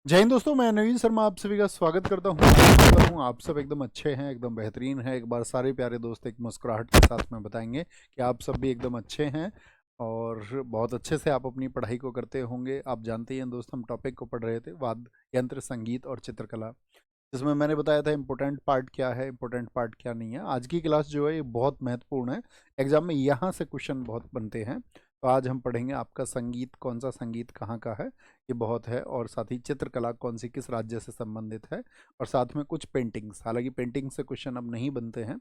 जय हिंद दोस्तों, मैं नवीन शर्मा आप सभी का स्वागत करता हूँ। आप सब एकदम अच्छे हैं, एकदम बेहतरीन हैं। एक बार सारे प्यारे दोस्त एक मुस्कुराहट के साथ में बताएंगे कि आप सब भी एकदम अच्छे हैं और बहुत अच्छे से आप अपनी पढ़ाई को करते होंगे। आप जानते ही हैं दोस्त, हम टॉपिक को पढ़ रहे थे वाद्य यंत्र, संगीत और चित्रकला, जिसमें मैंने बताया था इंपॉर्टेंट पार्ट क्या है, इंपॉर्टेंट पार्ट क्या नहीं है। आज की क्लास जो है ये बहुत महत्वपूर्ण है, एग्जाम में यहाँ से क्वेश्चन बहुत बनते हैं। तो आज हम पढ़ेंगे आपका संगीत, कौन सा संगीत कहाँ का है, ये बहुत है, और साथ ही चित्रकला कौन सी किस राज्य से संबंधित है, और साथ में कुछ पेंटिंग्स। हालांकि पेंटिंग से क्वेश्चन अब नहीं बनते हैं,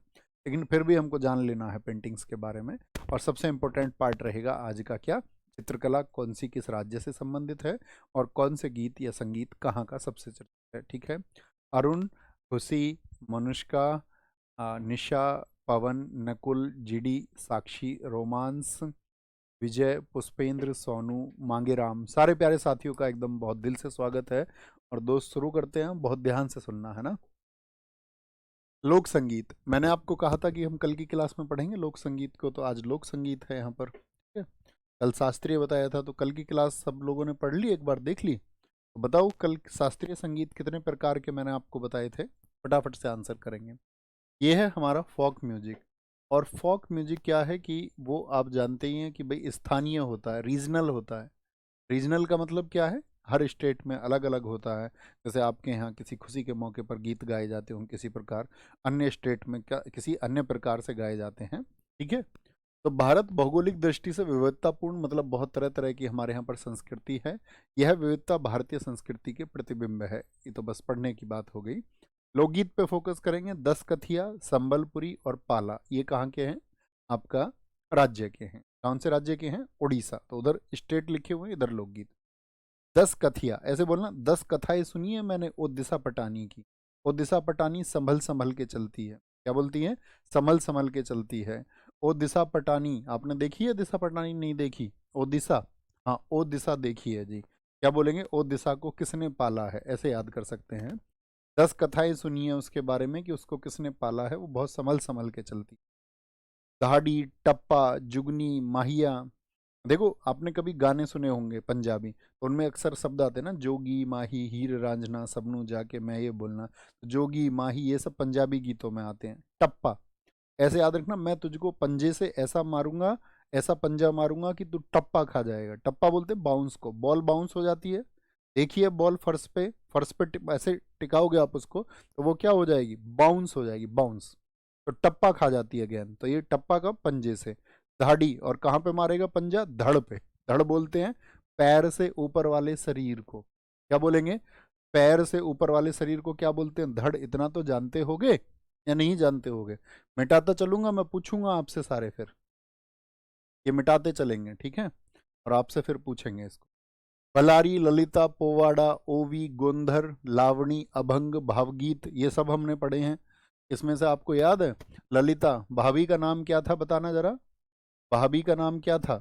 लेकिन फिर भी हमको जान लेना है पेंटिंग्स के बारे में। और सबसे इम्पोर्टेंट पार्ट रहेगा आज का क्या, चित्रकला कौन सी किस राज्य से संबंधित है, और कौन से गीत या संगीत कहाँ का सबसे चर्चित है। ठीक है। अरुण, खुशी, मनुष्का, निशा, पवन, नकुल, जीडी, साक्षी, रोमांस, विजय, पुष्पेंद्र, सोनू, मांगेराम, सारे प्यारे साथियों का एकदम बहुत दिल से स्वागत है। और दोस्त शुरू करते हैं, बहुत ध्यान से सुनना है ना। लोक संगीत, मैंने आपको कहा था कि हम कल की क्लास में पढ़ेंगे लोक संगीत को, तो आज लोक संगीत है यहाँ पर। ठीक है। कल शास्त्रीय बताया था, तो कल की क्लास सब लोगों ने पढ़ ली, एक बार देख ली। तो बताओ कल शास्त्रीय संगीत कितने प्रकार के मैंने आपको बताए थे, फटाफट से आंसर करेंगे। ये है हमारा फोक म्यूजिक। और फोक म्यूजिक क्या है कि वो आप जानते ही हैं कि भाई स्थानीय होता है, रीजनल होता है। रीजनल का मतलब क्या है, हर स्टेट में अलग अलग होता है। जैसे आपके यहाँ किसी खुशी के मौके पर गीत गाए जाते हों किसी प्रकार, अन्य स्टेट में क्या किसी अन्य प्रकार से गाए जाते हैं। ठीक है। तो भारत भौगोलिक दृष्टि से विविधतापूर्ण, मतलब बहुत तरह तरह की हमारे यहाँ पर संस्कृति है। यह विविधता भारतीय संस्कृति के प्रतिबिंब है। ये तो बस पढ़ने की बात हो गई। लोकगीत पे फोकस करेंगे। दस कथिया, संबलपुरी और पाला, ये कहाँ के हैं, आपका राज्य के हैं। कौन से राज्य के हैं, उड़ीसा। तो उधर स्टेट लिखे हुए हैं, इधर लोकगीत। दस कथिया ऐसे बोलना, 10 कथाएं सुनी है मैंने ओ दिशा पटानी की। ओ दिशा पटानी संभल संभल के चलती है। क्या बोलती है, संभल संभल के चलती है। ओ दिशा पटानी आपने देखी है, दिशा पटानी नहीं देखी, ओ दिशा, हाँ ओ दिशा देखी है जी। क्या बोलेंगे, ओ दिशा को किसने पाला है, ऐसे याद कर सकते हैं। 10 कथाएं सुनी है उसके बारे में कि उसको किसने पाला है, वो बहुत संभल संभल के चलती। दहाड़ी, टप्पा, जुगनी, माहिया। देखो आपने कभी गाने सुने होंगे पंजाबी, तो उनमें अक्सर शब्द आते हैं ना, जोगी माही हीर रांझना सबनू जाके मैं ये बोलना। जोगी माही ये सब पंजाबी गीतों में आते हैं। टप्पा ऐसे याद रखना, मैं तुझको पंजे से ऐसा मारूंगा, ऐसा पंजा मारूंगा कि तू टप्पा खा जाएगा। टप्पा बोलते हैं बाउंस को, बॉल बाउंस हो जाती है। देखिए बॉल फर्श पे, ऐसे टिकाओगे आप उसको, तो वो क्या हो जाएगी, बाउंस हो जाएगी, बाउंस। तो टप्पा खा जाती है गेंद, तो ये टप्पा का पंजे से। धाड़ी, और कहाँ पे मारेगा पंजा, धड़ पे। धड़ बोलते हैं पैर से ऊपर वाले शरीर को। क्या बोलेंगे, पैर से ऊपर वाले शरीर को क्या बोलते हैं, धड़। इतना तो जानते होगे या नहीं जानते होगे, मिटाता चलूंगा, मैं पूछूंगा आपसे सारे, फिर ये मिटाते चलेंगे, ठीक है। और आपसे फिर पूछेंगे इसको। बलारी, ललिता, पोवाड़ा, ओवी, गोंधर, लावणी, अभंग, भावगीत, ये सब हमने पढ़े हैं। इसमें से आपको याद है, ललिता भाभी का नाम क्या था, बताना जरा। भाभी का नाम क्या था,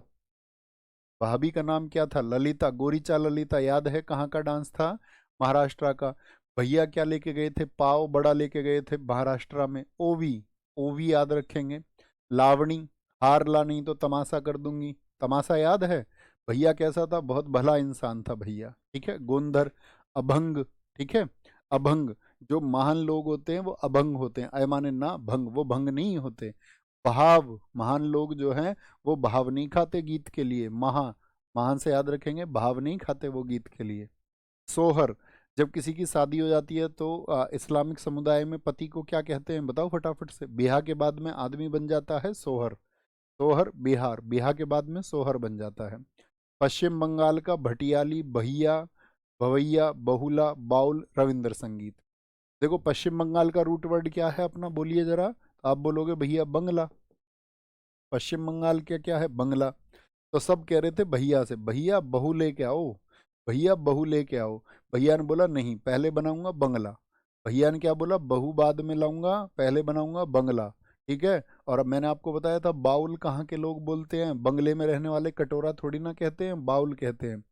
भाभी का नाम क्या था, ललिता, गोरीचा ललिता, याद है कहाँ का डांस था, महाराष्ट्र का। भैया क्या लेके गए थे, पाव बड़ा लेके गए थे महाराष्ट्र में। ओवी, ओवी याद रखेंगे। लावणी, हार ला नहीं तो तमाशा कर दूंगी, तमाशा याद है। भैया कैसा था, बहुत भला इंसान था भैया, ठीक है। गोंधर, अभंग, ठीक है। अभंग, जो महान लोग होते हैं वो अभंग होते हैं, अय माने ना भंग, वो भंग नहीं होते। भाव, महान लोग जो हैं वो भाव नहीं खाते गीत के लिए, महान से याद रखेंगे, भाव नहीं खाते वो गीत के लिए। सोहर, जब किसी की शादी हो जाती है तो इस्लामिक समुदाय में पति को क्या कहते हैं, बताओ फटाफट से। ब्याह के बाद में आदमी बन जाता है सोहर। सोहर बिहार, ब्याह के बाद में सोहर बन जाता है। पश्चिम बंगाल का भटियाली, भैया, भवैया, बहुला, बाउल, रविंद्र संगीत। देखो पश्चिम बंगाल का रूट वर्ड क्या है अपना, बोलिए जरा। तो आप बोलोगे भैया बंगला। पश्चिम बंगाल क्या क्या है, बंगला। तो सब कह रहे थे भैया से, भैया बहू लेके आओ, भैया बहू लेके आओ। भैया ने बोला नहीं, पहले बनाऊंगा बंगला। भैया ने क्या बोला, बहू बाद में लाऊंगा, पहले बनाऊंगा बंगला। ठीक है। और अब मैंने आपको बताया था बाउल कहाँ के लोग बोलते हैं, बंगले में रहने वाले कटोरा थोड़ी ना कहते हैं, बाउल कहते हैं।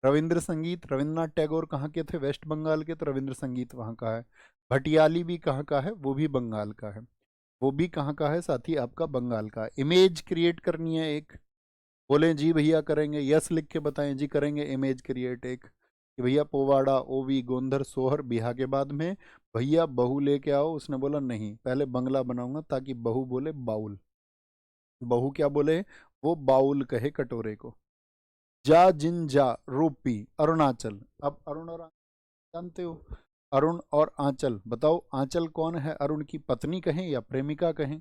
रविंद्र संगीत, रविंद्रनाथ टैगोर कहाँ के थे, वेस्ट बंगाल के, तो रविंद्र संगीत वहाँ का है। भटियाली भी कहाँ का है, वो भी बंगाल का है। वो भी कहाँ का है साथी, आपका बंगाल का। इमेज क्रिएट करनी है एक, बोले जी भैया करेंगे, यस लिख के बताएं जी करेंगे इमेज क्रिएट एक। कि भैया पोवाड़ा, ओवी, गोंधर, सोहर बिहा के बाद में भैया बहू लेके आओ। उसने बोला नहीं, पहले बंगला बनाऊंगा ताकि बहू बोले बाउल। बहू क्या बोले? वो बाउल कहे कटोरे को। जा जिन जा रूपी अरुणाचल। अब अरुण और आंचल जानते हो, अरुण और आंचल, बताओ आंचल कौन है? अरुण की पत्नी कहें या प्रेमिका कहें?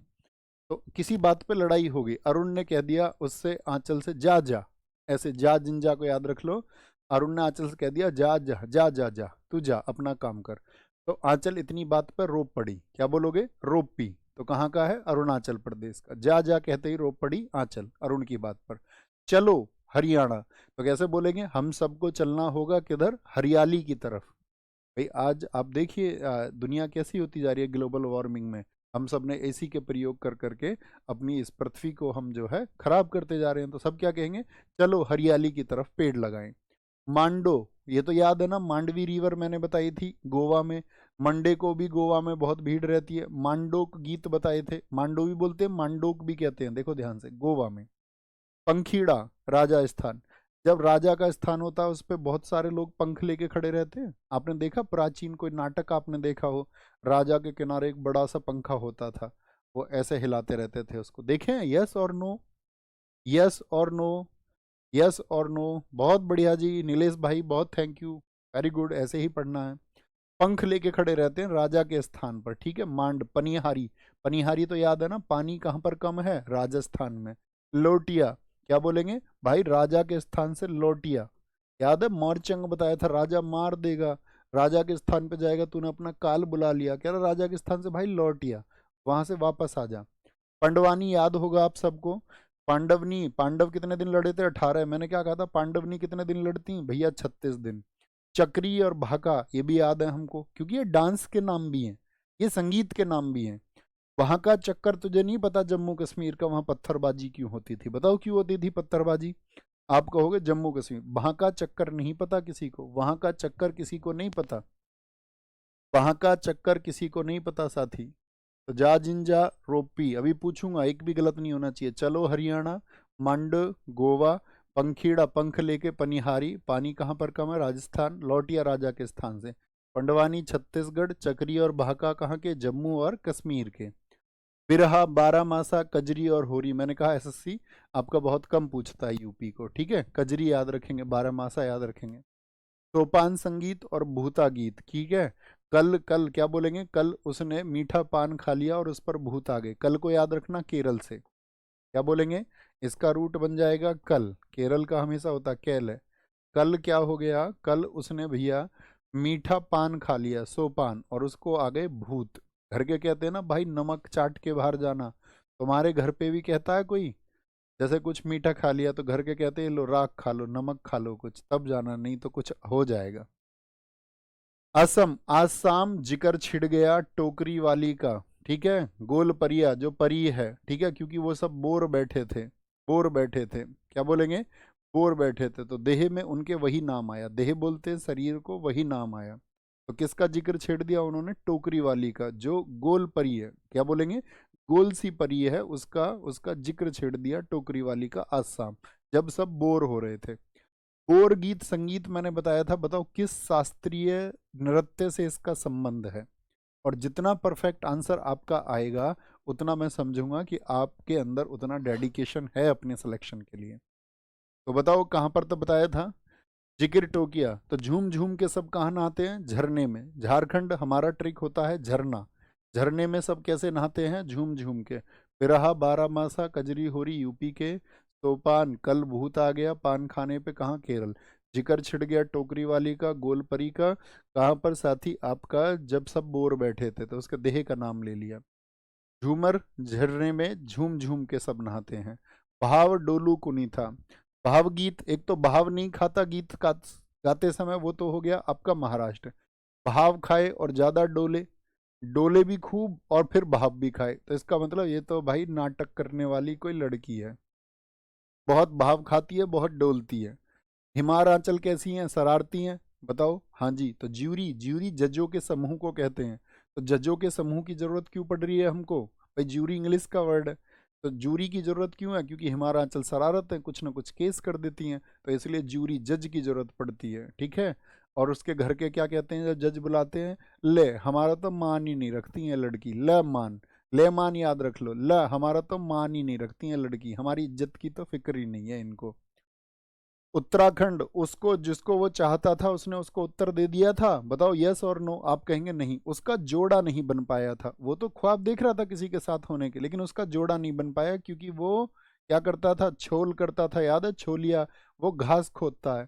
तो किसी बात पे लड़ाई हो गई, अरुण ने कह दिया उससे आंचल से जा जा, ऐसे जा जिंजा को याद रख लो। अरुण ने आंचल से कह दिया जा जा जा जा जा, तू जा अपना काम कर। तो आंचल इतनी बात पर रो पड़ी। क्या बोलोगे? रो पी। तो कहाँ का है? अरुणाचल प्रदेश का। जा जा कहते ही रो पड़ी आंचल अरुण की बात पर। चलो हरियाणा, तो कैसे बोलेंगे? हम सबको चलना होगा किधर? हरियाली की तरफ। भाई आज आप देखिए दुनिया कैसी होती जा रही है ग्लोबल वार्मिंग में। हम सब ने एसी के प्रयोग कर करके अपनी इस पृथ्वी को हम जो है खराब करते जा रहे हैं। तो सब क्या कहेंगे? चलो हरियाली की तरफ पेड़ लगाएं। मांडो, ये तो याद है ना, मांडवी रिवर मैंने बताई थी गोवा में। मंडे को भी गोवा में बहुत भीड़ रहती है। मांडोक गीत बताए थे, मांडो भी बोलते हैं, मांडोक भी कहते हैं, देखो ध्यान से, गोवा में। पंखीड़ा राजस्थान, जब राजा का स्थान होता है उस पे बहुत सारे लोग पंख लेके खड़े रहते हैं। आपने देखा प्राचीन कोई नाटक आपने देखा हो, राजा के किनारे एक बड़ा सा पंखा होता था, वो ऐसे हिलाते रहते थे उसको, देखे हैं? यस और नो, यस और नो, यस और नो। बहुत बढ़िया जी नीलेश भाई, बहुत थैंक यू, वेरी गुड, ऐसे ही पढ़ना है। पंख लेके खड़े रहते हैं राजा के स्थान पर, ठीक है। मांड, पनिहारी, पनिहारी तो याद है ना, पानी कहाँ पर कम है? राजस्थान में। लोटिया, क्या बोलेंगे भाई? राजा के स्थान से लोटिया। याद है मोरचंग बताया था राजा मार देगा, राजा के स्थान पे जाएगा, तूने अपना काल बुला लिया, कह रहा राजा के स्थान से भाई लौटिया, वहां से वापस आ जा। पंडवानी याद होगा आप सबको। पांडवनी, पांडव कितने दिन लड़े थे? 18। मैंने क्या कहा था? पांडवनी कितने दिन लड़ती भैया? 36 दिन। चक्री और भाका ये भी याद है हमको, क्योंकि ये डांस के नाम भी हैं, ये संगीत के नाम भी हैं। वहां का चक्कर तुझे नहीं पता जम्मू कश्मीर का, वहां पत्थरबाजी क्यों होती थी? बताओ क्यों होती थी पत्थरबाजी? आप कहोगे जम्मू कश्मीर, वहां का चक्कर नहीं पता किसी को, वहां का चक्कर किसी को नहीं पता, वहां का चक्कर किसी को नहीं पता साथी। तो जा जिंजा रोपी, अभी पूछूंगा, एक भी गलत नहीं होना चाहिए। चलो हरियाणा, मंड गोवा, पंखीड़ा पंख लेके पनिहारी, पानी कहाँ पर कम है? राजस्थान। लौटिया राजा के स्थान से। पंडवानी छत्तीसगढ़, चक्री और भाका कहाँ के? जम्मू और कश्मीर के। बिरहा, बारामासा, कजरी और होरी, मैंने कहा एसएससी आपका बहुत कम पूछता है यूपी को, ठीक है। कजरी याद रखेंगे, बारामासा याद रखेंगे। सोपान संगीत और भूता गीत, ठीक है। कल, कल क्या बोलेंगे? कल उसने मीठा पान खा लिया और उस पर भूत आ गए, कल को याद रखना, केरल से। क्या बोलेंगे? इसका रूट बन जाएगा कल, केरल का हमेशा होता कैल है। कल क्या हो गया? कल उसने भैया मीठा पान खा लिया, सोपान, और उसको आ गए भूत। घर के कहते हैं ना भाई, नमक चाट के बाहर जाना। तुम्हारे घर पे भी कहता है कोई? जैसे कुछ मीठा खा लिया तो घर के कहते हैं लो राख खा लो, नमक खा लो कुछ, तब जाना, नहीं तो कुछ हो जाएगा। असम, आसाम, जिकर छिड़ गया टोकरी वाली का, ठीक है। गोल परिया, जो परी है, ठीक है, क्योंकि वो सब बोर बैठे थे, बोर बैठे थे, क्या बोलेंगे? बोर बैठे थे, तो देह में उनके वही नाम आया, देह बोलते हैं शरीर को, वही नाम आया। तो किसका जिक्र छेड़ दिया उन्होंने? टोकरी वाली का, जो गोल परी है, क्या बोलेंगे? गोल सी परी है, उसका उसका जिक्र छेड़ दिया टोकरी वाली का, आसाम, जब सब बोर हो रहे थे। बोर गीत संगीत मैंने बताया था, बताओ किस शास्त्रीय नृत्य से इसका संबंध है? और जितना परफेक्ट आंसर आपका आएगा उतना मैं समझूंगा कि आपके अंदर उतना डेडिकेशन है अपने सिलेक्शन के लिए। तो बताओ कहाँ पर तो बताया था? जिक्र टोकिया, तो झूम झूम के सब कहाँ नहाते हैं? झरने में। झारखंड हमारा ट्रिक होता है झरना, झरने में सब कैसे नहाते हैं? झूम झूम के। बिरहा, बारामासा, कजरी होरी यूपी के। सोपान, कल भूत आ गया पान खाने पे, कहाँ? केरल। जिक्र छिड़ गया टोकरी वाली का, गोलपरी का, कहाँ पर साथी? आपका, जब सब बोर बैठे थे, तो उसके देह का नाम ले लिया। झूमर, झरने में झूम झूम के सब नहाते हैं। भाव डोलू कुनी था, भाव गीत, एक तो भाव नहीं खाता गीत का गाते समय, वो तो हो गया आपका महाराष्ट्र। भाव खाए और ज्यादा डोले, डोले भी खूब और फिर भाव भी खाए, तो इसका मतलब ये तो भाई नाटक करने वाली कोई लड़की है, बहुत भाव खाती है, बहुत डोलती है। हिमाचल कैसी हैं? शरारती हैं, बताओ। हाँ जी, तो ज्यूरी, ज्यूरी जजों के समूह को कहते हैं। तो जजों के समूह की जरूरत क्यों पड़ रही है हमको? भाई ज्यूरी इंग्लिश का वर्ड है, तो जूरी की जरूरत क्यों है? क्योंकि हिमाचल शरारत है, कुछ ना कुछ केस कर देती हैं, तो इसलिए ज्यूरी जज की जरूरत पड़ती है, ठीक है। और उसके घर के क्या कहते हैं जब जज बुलाते हैं, ले हमारा तो मान ही नहीं रखती है लड़की, ल मान, ले मान याद रख लो, ल हमारा तो मान ही नहीं रखती है लड़की, हमारी इज्जत की तो फिक्र ही नहीं है इनको। उत्तराखंड, उसको जिसको वो चाहता था उसने उसको उत्तर दे दिया था, बताओ यस और नो। आप कहेंगे नहीं, उसका जोड़ा नहीं बन पाया था, वो तो ख्वाब देख रहा था किसी के साथ होने के, लेकिन उसका जोड़ा नहीं बन पाया क्योंकि वो क्या करता था, छोल करता था, याद है छोलिया, वो घास खोदता है,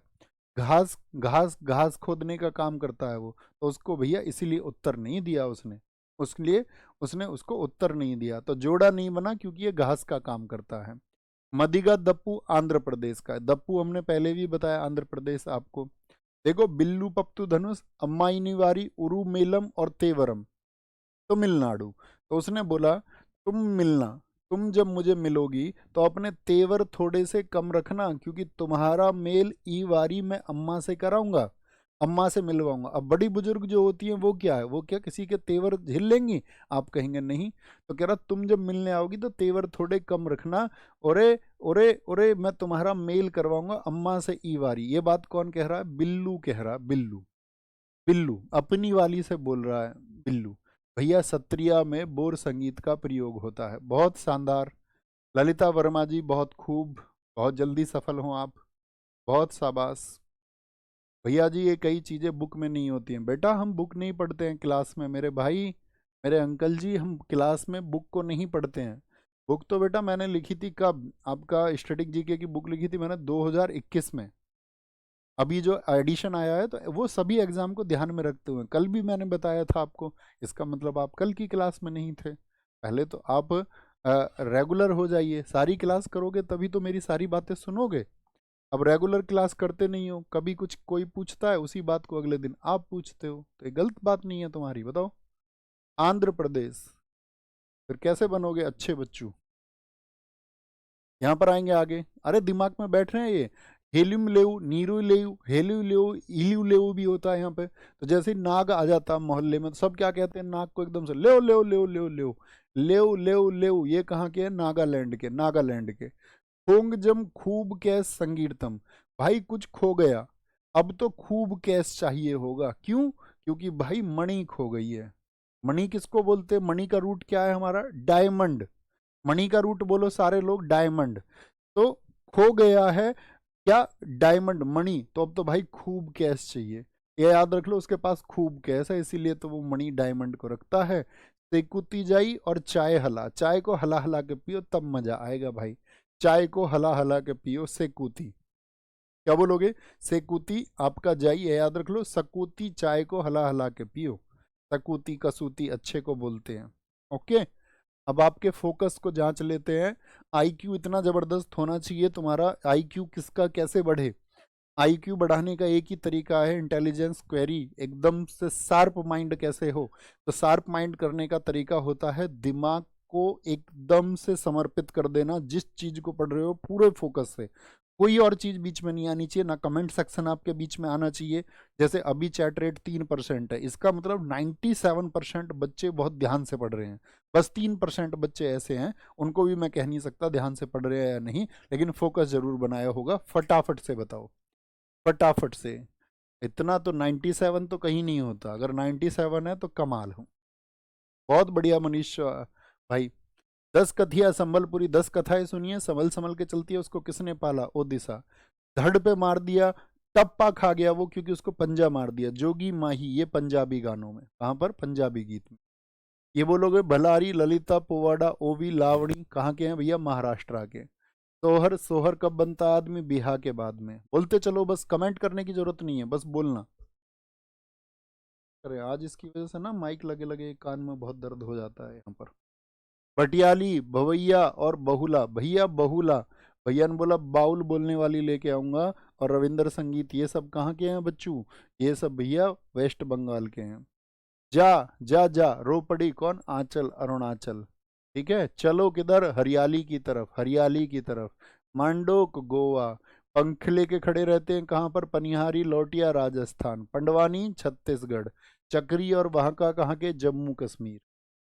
घास घास घास खोदने का काम करता है वो, तो उसको भैया इसीलिए उत्तर नहीं दिया उसने, उसके उसने उसको उत्तर नहीं दिया, तो जोड़ा नहीं बना क्योंकि ये घास का काम करता है। मदिगा दप्पू आंध्र प्रदेश का है, दप्पू हमने पहले भी बताया आंध्र प्रदेश आपको। देखो बिल्लू पप्तू धनुष, अम्माइनी वारी, उरुमेलम और तेवरम तमिलनाडु। तो उसने बोला तुम मिलना, तुम जब मुझे मिलोगी तो अपने तेवर थोड़े से कम रखना, क्योंकि तुम्हारा मेल ई वारी मैं अम्मा से कराऊंगा, अम्मा से मिलवाऊंगा। अब बड़ी बुजुर्ग जो होती हैं वो क्या है, वो क्या किसी के तेवर झेल लेंगी? आप कहेंगे नहीं, तो कह रहा तुम जब मिलने आओगी तो तेवर थोड़े कम रखना, ओरे ओरे ओरे मैं तुम्हारा मेल करवाऊंगा अम्मा से ई वारी। ये बात कौन कह रहा है? बिल्लू कह रहा है, बिल्लू, बिल्लू अपनी वाली से बोल रहा है बिल्लू। भैया सत्रिया में बोर संगीत का प्रयोग होता है, बहुत शानदार। ललिता वर्मा जी बहुत खूब, बहुत जल्दी सफल हो आप, बहुत शाबाश। भैया जी ये कई चीज़ें बुक में नहीं होती हैं, बेटा हम बुक नहीं पढ़ते हैं क्लास में, मेरे भाई, मेरे अंकल जी, हम क्लास में बुक को नहीं पढ़ते हैं। बुक तो बेटा मैंने लिखी थी कब, आपका स्टैटिक जीके की बुक लिखी थी मैंने 2021 में, अभी जो एडिशन आया है तो वो सभी एग्जाम को ध्यान में रखते हुए, कल भी मैंने बताया था आपको, इसका मतलब आप कल की क्लास में नहीं थे। पहले तो आप रेगुलर हो जाइए, सारी क्लास करोगे तभी तो मेरी सारी बातें सुनोगे। अब रेगुलर क्लास करते नहीं हो, कभी कुछ कोई पूछता है उसी बात को अगले दिन आप पूछते हो, तो ये गलत बात नहीं है तुम्हारी, बताओ। आंध्र प्रदेश, फिर कैसे बनोगे अच्छे बच्चों? यहाँ पर आएंगे आगे, अरे दिमाग में बैठ रहे हैं ये, हेलियम लेऊ, नीरू लेऊ, हेलियो लेऊ, इलियो लेऊ भी होता है यहाँ पे। तो जैसे ही नाग आ जाता मोहल्ले में तो सब क्या कहते हैं नाग को, एकदम से लेओ लेओ लेओ लेओ लेओ लेओ लेओ लेओ। ये कहाँ के हैं? नागालैंड के, नागालैंड के। होंगजम खूब कैस संगीतम, भाई कुछ खो गया, अब तो खूब कैश चाहिए होगा, क्यों? क्योंकि भाई मणि खो गई है। मणि किसको बोलते हैं? मणि का रूट क्या है हमारा? डायमंड। मणि का रूट बोलो सारे लोग, डायमंड। तो खो गया है क्या? डायमंड, मणि, तो अब तो भाई खूब कैश चाहिए, ये याद रख लो, उसके पास खूब कैश है इसीलिए तो वो मणि डायमंड को रखता है। सेकुती जाई और चाय हला, चाय को हला हला के पियो तब मजा आएगा भाई, चाय को हला हला के पियो, सेकुती। क्या बोलोगे? सेकुती आपका जाई है, याद रख लो, सकूती चाय को हला हला के पियो, सकूती कसूती अच्छे को बोलते हैं। ओके, अब आपके फोकस को जांच लेते हैं। आईक्यू इतना जबरदस्त होना चाहिए तुम्हारा, आईक्यू किसका कैसे बढ़े? आईक्यू बढ़ाने का एक ही तरीका है, इंटेलिजेंस क्वेरी, एकदम से शार्प माइंड कैसे हो? तो शार्प माइंड करने का तरीका होता है दिमाग को एकदम से समर्पित कर देना, जिस चीज को पढ़ रहे हो पूरे फोकस से, कोई और चीज बीच में नहीं आनी चाहिए, ना कमेंट सेक्शन आपके बीच में आना चाहिए। जैसे अभी चैट रेट 3% है, इसका मतलब 97% बच्चे बहुत ध्यान से पढ़ रहे हैं, बस 3% बच्चे ऐसे हैं, उनको भी मैं कह नहीं सकता ध्यान से पढ़ रहे हैं या नहीं, लेकिन फोकस जरूर बनाया होगा। फटाफट से बताओ, फटाफट से। इतना तो 97 तो कहीं नहीं होता, अगर 97 है तो कमाल हो। बहुत बढ़िया मनीष भाई। 10 कथिया संबलपुरी, 10 कथाएं सुनिए, संभल संभल के चलती है, उसको किसने पाला? ओ दिशा। धड़ पे मार दिया, टप्पा खा गया वो, क्योंकि उसको पंजा मार दिया, जोगी माही, ये पंजाबी गानों में, कहाँ पर? पंजाबी गीत में। ये बोलोगे भलारी, ललिता, पोवाड़ा, ओवी, लावणी कहाँ के हैं भैया? महाराष्ट्र के। सोहर, सोहर कब बनता आदमी? बिहा के बाद में। बोलते चलो, बस कमेंट करने की जरूरत नहीं है, बस बोलना। अरे आज इसकी वजह से ना माइक लगे लगे कान में बहुत दर्द हो जाता है यहाँ पर। पटियाली, भवैया और बहुला, भैया बहुला, भैया ने बोला बाउल बोलने वाली लेके आऊंगा, और रविंद्र संगीत, ये सब कहाँ के हैं बच्चू? ये सब भैया वेस्ट बंगाल के हैं। जा जा जा, रो पड़ी कौन? आंचल, अरुणाचल। ठीक है, चलो किधर? हरियाली की तरफ, हरियाली की तरफ। मांडोक, गोवा। पंख लेके खड़े रहते हैं कहाँ पर? पनिहारी, लौटिया, राजस्थान। पंडवानी, छत्तीसगढ़। चक्री और वहाँ का कहाँ के? जम्मू कश्मीर।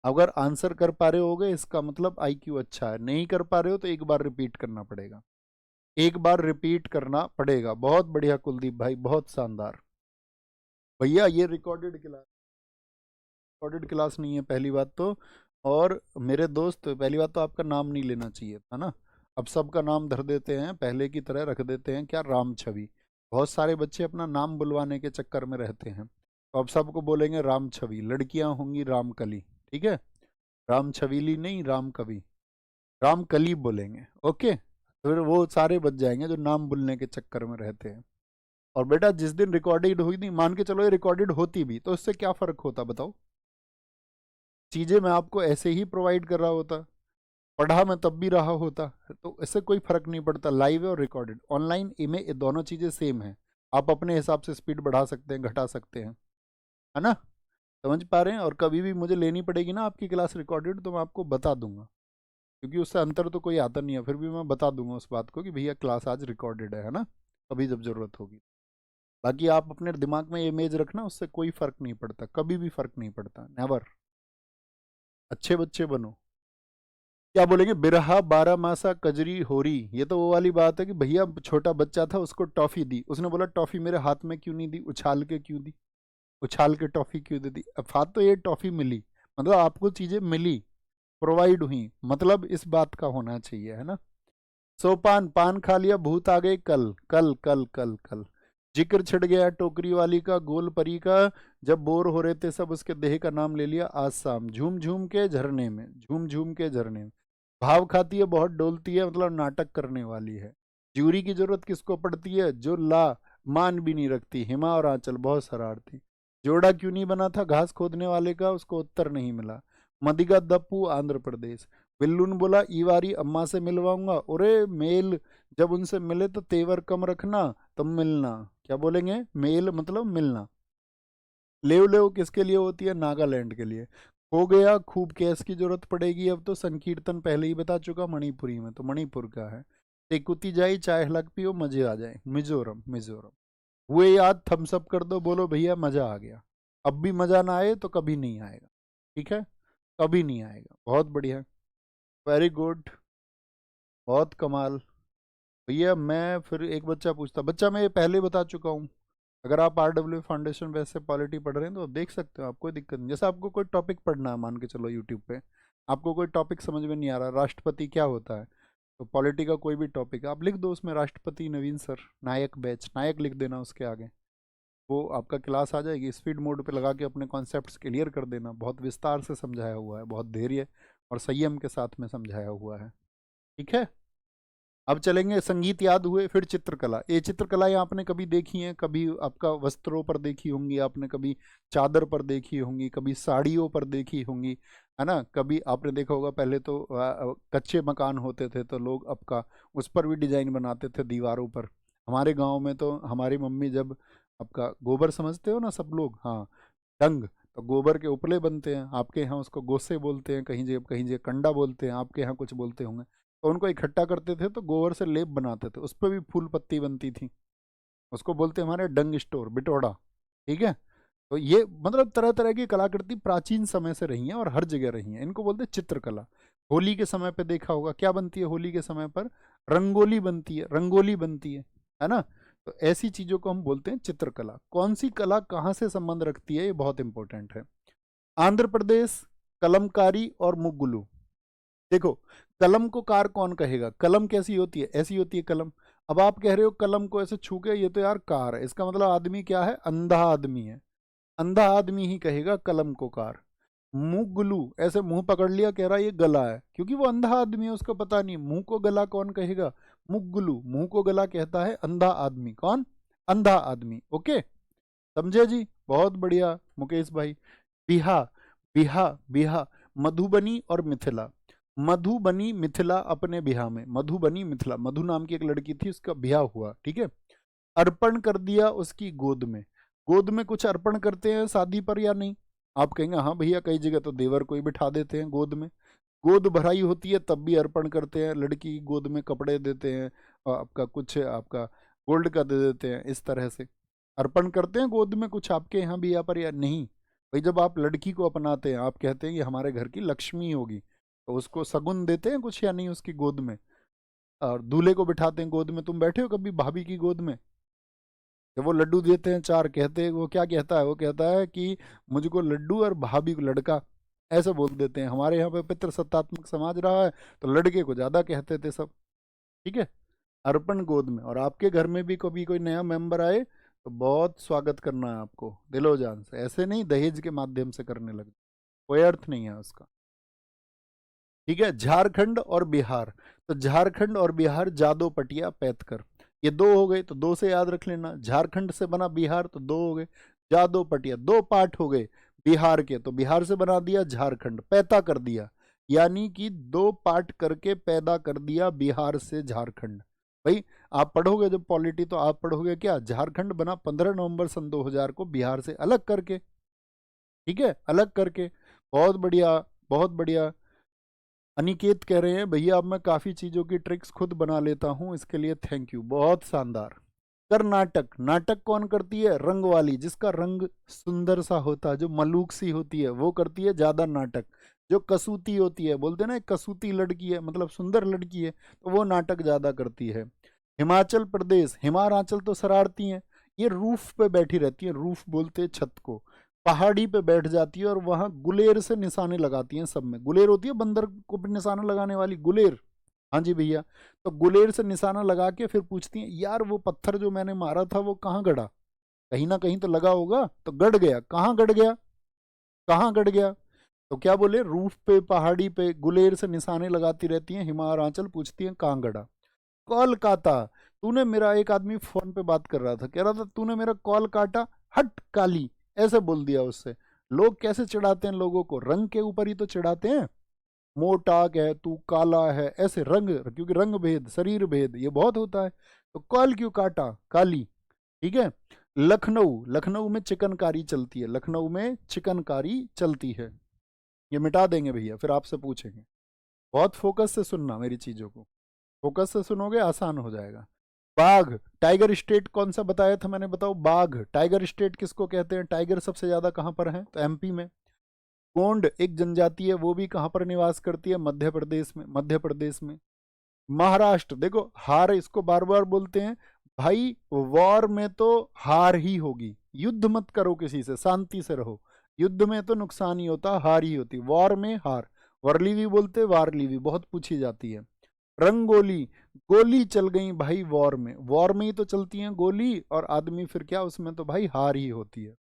अगर आंसर कर पा रहे होगे इसका मतलब आईक्यू अच्छा है, नहीं कर पा रहे हो तो एक बार रिपीट करना पड़ेगा, एक बार रिपीट करना पड़ेगा। बहुत बढ़िया कुलदीप भाई, बहुत शानदार। भैया ये रिकॉर्डेड क्लास नहीं है पहली बात तो। और मेरे दोस्त, पहली बात तो आपका नाम नहीं लेना चाहिए था ना। अब सबका नाम धर देते हैं, पहले की तरह रख देते हैं क्या, राम छवि। बहुत सारे बच्चे अपना नाम बुलवाने के चक्कर में रहते हैं, तो अब सबको बोलेंगे राम छवि। लड़कियां होंगी रामकली, ठीक है। राम छवीली नहीं, राम कवि, राम कली बोलेंगे, ओके। फिर वो सारे बच जाएंगे जो नाम बोलने के चक्कर में रहते हैं। और बेटा जिस दिन रिकॉर्डेड हुई थी, मान के चलो ये रिकॉर्डेड होती भी, तो इससे क्या फर्क होता बताओ। चीजें मैं आपको ऐसे ही प्रोवाइड कर रहा होता, पढ़ा मैं तब भी रहा होता, तो इससे कोई फर्क नहीं पड़ता। लाइव और रिकॉर्डेड, ऑनलाइन, इमें ये दोनों चीजें सेम है। आप अपने हिसाब से स्पीड बढ़ा सकते हैं, घटा सकते हैं, है ना। समझ पा रहे हैं। और कभी भी मुझे लेनी पड़ेगी ना आपकी क्लास रिकॉर्डेड, तो मैं आपको बता दूंगा, क्योंकि उससे अंतर तो कोई आता नहीं है। फिर भी मैं बता दूंगा उस बात को कि भैया क्लास आज रिकॉर्डेड है ना, कभी जब जरूरत होगी। बाकी आप अपने दिमाग में ये इमेज रखना, उससे कोई फर्क नहीं पड़ता, कभी भी फर्क नहीं पड़ता, नेवर। अच्छे बच्चे बनो। क्या बोलेंगे, बिरहा बारह मासा कजरी होरी, ये तो वो वाली बात है कि भैया छोटा बच्चा था, उसको टॉफी दी, उसने बोला टॉफी मेरे हाथ में क्यों नहीं दी, उछाल के क्यों दी, उछाल के टॉफी क्यों दे दी। अब बात तो ये टॉफी मिली, मतलब आपको चीजें मिली, प्रोवाइड हुई, मतलब इस बात का होना चाहिए, है ना। सोपान, पान खा लिया भूत आ गए कल, कल कल कल कल। जिक्र छिड़ गया टोकरी वाली का, गोल परी का, जब बोर हो रहे थे सब उसके देह का नाम ले लिया आज शाम। झूम झूम के झरने में, झूम झूम के झरने में। भाव खाती है बहुत डोलती है, मतलब नाटक करने वाली है। ज्यूरी की जरूरत किसको पड़ती है, जो ला मान भी नहीं रखती। हिमा और आंचल बहुत शरारती। जोड़ा क्यों नहीं बना था घास खोदने वाले का, उसको उत्तर नहीं मिला। मदिगा दप्पू आंध्र प्रदेश। बिल्लू ने बोला ईवारी अम्मा से मिलवाऊंगा, अरे मेल, जब उनसे मिले तो तेवर कम रखना, तब मिलना। क्या बोलेंगे, मेल मतलब मिलना। लेव लेव किसके लिए होती है, नागालैंड के लिए। हो गया खूब कैश की जरूरत पड़ेगी अब तो, संकीर्तन पहले ही बता चुका, मणिपुरी में, तो मणिपुर का है। टेकुती जाई चाय हलक पियो मजे आ जाए, मिजोरम, मिजोरम। हुए याद थम्स अप कर दो, बोलो भैया मजा आ गया। अब भी मजा ना आए तो कभी नहीं आएगा, ठीक है, कभी नहीं आएगा। बहुत बढ़िया, वेरी गुड, बहुत कमाल। भैया मैं फिर एक बच्चा पूछता, बच्चा मैं ये पहले बता चुका हूँ। अगर आप RW फाउंडेशन वैसे पॉलिटी पढ़ रहे हैं तो आप देख सकते हो, आप कोई दिक्कत नहीं। जैसे आपको कोई टॉपिक पढ़ना है, मान के चलो यूट्यूब पे आपको कोई टॉपिक समझ में नहीं आ रहा, राष्ट्रपति क्या होता है, तो पॉलिटी का कोई भी टॉपिक आप लिख दो उसमें, राष्ट्रपति नवीन सर नायक बैच, नायक लिख देना उसके आगे, वो आपका क्लास आ जाएगी। स्पीड मोड पे लगा के अपने कॉन्सेप्ट्स क्लियर कर देना, बहुत विस्तार से समझाया हुआ है, बहुत धैर्य और संयम के साथ में समझाया हुआ है, ठीक है। अब चलेंगे, संगीत याद हुए, फिर चित्रकला। ये चित्रकलाएं आपने कभी देखी हैं, कभी आपका वस्त्रों पर देखी होंगी आपने, कभी चादर पर देखी होंगी, कभी साड़ियों पर देखी होंगी, है ना। कभी आपने देखा होगा पहले तो कच्चे मकान होते थे, तो लोग आपका उस पर भी डिजाइन बनाते थे दीवारों पर। हमारे गांव में तो हमारी मम्मी जब, आपका गोबर समझते हो ना सब लोग, हाँ, डंग, तो गोबर के उपले बनते हैं, आपके यहाँ उसको गोसे बोलते हैं, कहीं जे कंडा बोलते हैं, आपके यहाँ कुछ बोलते होंगे। तो उनको इकट्ठा करते थे, तो गोबर से लेप बनाते थे, उस पर भी फूल पत्ती बनती थी, उसको बोलते हैं हमारे डंग स्टोर, बिटोड़ा, ठीक है। तो ये मतलब तरह तरह की कलाकृति प्राचीन समय से रही हैं और हर जगह रही हैं, इनको बोलते हैं चित्रकला। होली के समय पे देखा होगा क्या बनती है, होली के समय पर रंगोली बनती है, रंगोली बनती है ना। तो ऐसी चीजों को हम बोलते हैं चित्रकला। कौन सी कला कहाँ से संबंध रखती है, ये बहुत इंपॉर्टेंट है। आंध्र प्रदेश, कलमकारी और मुगुलू। देखो, कलम को कार कौन कहेगा, कलम कैसी होती है, ऐसी होती है कलम। अब आप कह रहे हो कलम को ऐसे छू के, ये तो यार कार है, इसका मतलब आदमी क्या है, अंधा आदमी है। अंधा आदमी ही कहेगा कलम को कार। मुगलू ऐसे मुंह पकड़ लिया, कह रहा ये गला है, क्योंकि वो अंधा आदमी है, उसको पता नहीं मुंह को गला कौन कहेगा। मुगलू, मुंह को गला कहता है अंधा आदमी, कौन, अंधा आदमी, ओके। समझे जी, बहुत बढ़िया मुकेश भाई। बिहा, बिहा, बिहा, मधुबनी और मिथिला। मधुबनी मिथिला अपने बिहा में, मधुबनी मिथिला, मधु नाम की एक लड़की थी, उसका ब्याह हुआ, ठीक है। अर्पण कर दिया उसकी गोद में। गोद में कुछ अर्पण करते हैं शादी पर या नहीं, आप कहेंगे हाँ भैया, कई जगह तो देवर को ही बिठा देते हैं गोद में। गोद भराई होती है तब भी अर्पण करते हैं, लड़की की गोद में कपड़े देते हैं, और आपका कुछ आपका गोल्ड का दे देते हैं, इस तरह से अर्पण करते हैं गोद में कुछ, आपके यहाँ भी यहाँ पर या नहीं। भाई जब आप लड़की को अपनाते हैं, आप कहते हैं ये हमारे घर की लक्ष्मी होगी, तो उसको सगुन देते हैं कुछ या नहीं उसकी गोद में। और दूल्हे को बिठाते हैं गोद में, तुम बैठे हो कभी भाभी की गोद में, जब वो लड्डू देते हैं चार, कहते हैं वो क्या कहता है, वो कहता है कि मुझको लड्डू और भाभी को लड़का, ऐसे बोल देते हैं। हमारे यहाँ पे पितृ सत्तात्मक समाज रहा है तो लड़के को ज्यादा कहते थे सब। ठीक है, अर्पण गोद में। और आपके घर में भी कभी कोई नया मेंबर आए तो बहुत स्वागत करना है आपको दिलो जान से, ऐसे नहीं दहेज के माध्यम से करने लगे, कोई अर्थ नहीं है उसका। ठीक है, झारखंड और बिहार, तो झारखंड और बिहार जादो पटिया पैतकर, ये दो हो गए, तो दो से याद रख लेना। झारखंड से बना बिहार तो दो हो गए, जादो पटिया दो पार्ट हो गए बिहार के, तो बिहार से बना दिया झारखंड, पैदा कर दिया, यानी कि दो पार्ट करके पैदा कर दिया बिहार से झारखंड। भाई आप पढ़ोगे जब पॉलिटी तो आप पढ़ोगे क्या, झारखंड बना 15 नवंबर सन 2000 को बिहार से अलग करके। ठीक है, अलग करके, बहुत बढ़िया, बहुत बढ़िया। अनिकेत कह रहे हैं भैया अब मैं काफी चीजों की ट्रिक्स खुद बना लेता हूं, इसके लिए थैंक यू, बहुत शानदार। कर्नाटक, नाटक कौन करती है, रंग वाली, जिसका रंग सुंदर सा होता है, जो मलूक सी होती है, वो करती है ज्यादा नाटक। जो कसूती होती है, बोलते हैं ना एक कसूती लड़की है, मतलब सुंदर लड़की है, तो वो नाटक ज्यादा करती है। हिमाचल प्रदेश, हिमाचल तो शरारती है, ये रूफ पे बैठी रहती है, रूफ बोलते हैं छत को, पहाड़ी पे बैठ जाती है और वहां गुलेर से निशाने लगाती हैं। सब में गुलेर होती है, बंदर को भी निशाना लगाने वाली गुलेर। हाँ जी भैया, तो गुलेर से निशाना लगा के फिर पूछती हैं यार वो पत्थर जो मैंने मारा था वो कहाँ गड़ा, कहीं ना कहीं तो लगा होगा, तो गड़ गया, कहाँ गड़ गया, कहाँ गड़ गया, तो क्या बोले, रूफ पे पहाड़ी पे गुलेर से निशाने लगाती रहती हैं, हिमाचल पूछती हैं कहाँ गड़ा। कोलकाता, तूने मेरा, एक आदमी फोन पे बात कर रहा था, कह रहा था तूने मेरा कॉल काटा, हट काली, ऐसे बोल दिया उससे। लोग कैसे चिढ़ाते हैं लोगों को, रंग के ऊपर ही तो चिढ़ाते हैं, मोटा है तू, काला है, ऐसे रंग, क्योंकि रंग भेद शरीर भेद ये बहुत होता है, तो कॉल क्यों काटा काली। ठीक है, लखनऊ, लखनऊ में चिकनकारी चलती है, लखनऊ में चिकनकारी चलती है, ये मिटा देंगे भैया, फिर आपसे पूछेंगे। बहुत फोकस से सुनना मेरी चीजों को, फोकस से सुनोगे आसान हो जाएगा। बाघ, टाइगर स्टेट कौन सा बताया था मैंने, बताओ, बाघ टाइगर स्टेट किसको कहते हैं, टाइगर सबसे ज्यादा कहां पर है, तो एमपी में। गोंड एक जनजाति है, वो भी कहां पर निवास करती है, मध्य प्रदेश में, मध्य प्रदेश में। महाराष्ट्र, देखो हार इसको बार बार बोलते हैं भाई, वॉर में तो हार ही होगी, युद्ध मत करो किसी से, शांति से रहो, युद्ध में तो नुकसान ही होता, हार ही होती, वॉर में हार। वर्ली भी बोलते, वारली भी बहुत पूछी जाती है। रंगोली, गोली चल गई भाई वॉर में, वॉर में ही तो चलती हैं गोली और आदमी, फिर क्या उसमें तो भाई हार ही होती है।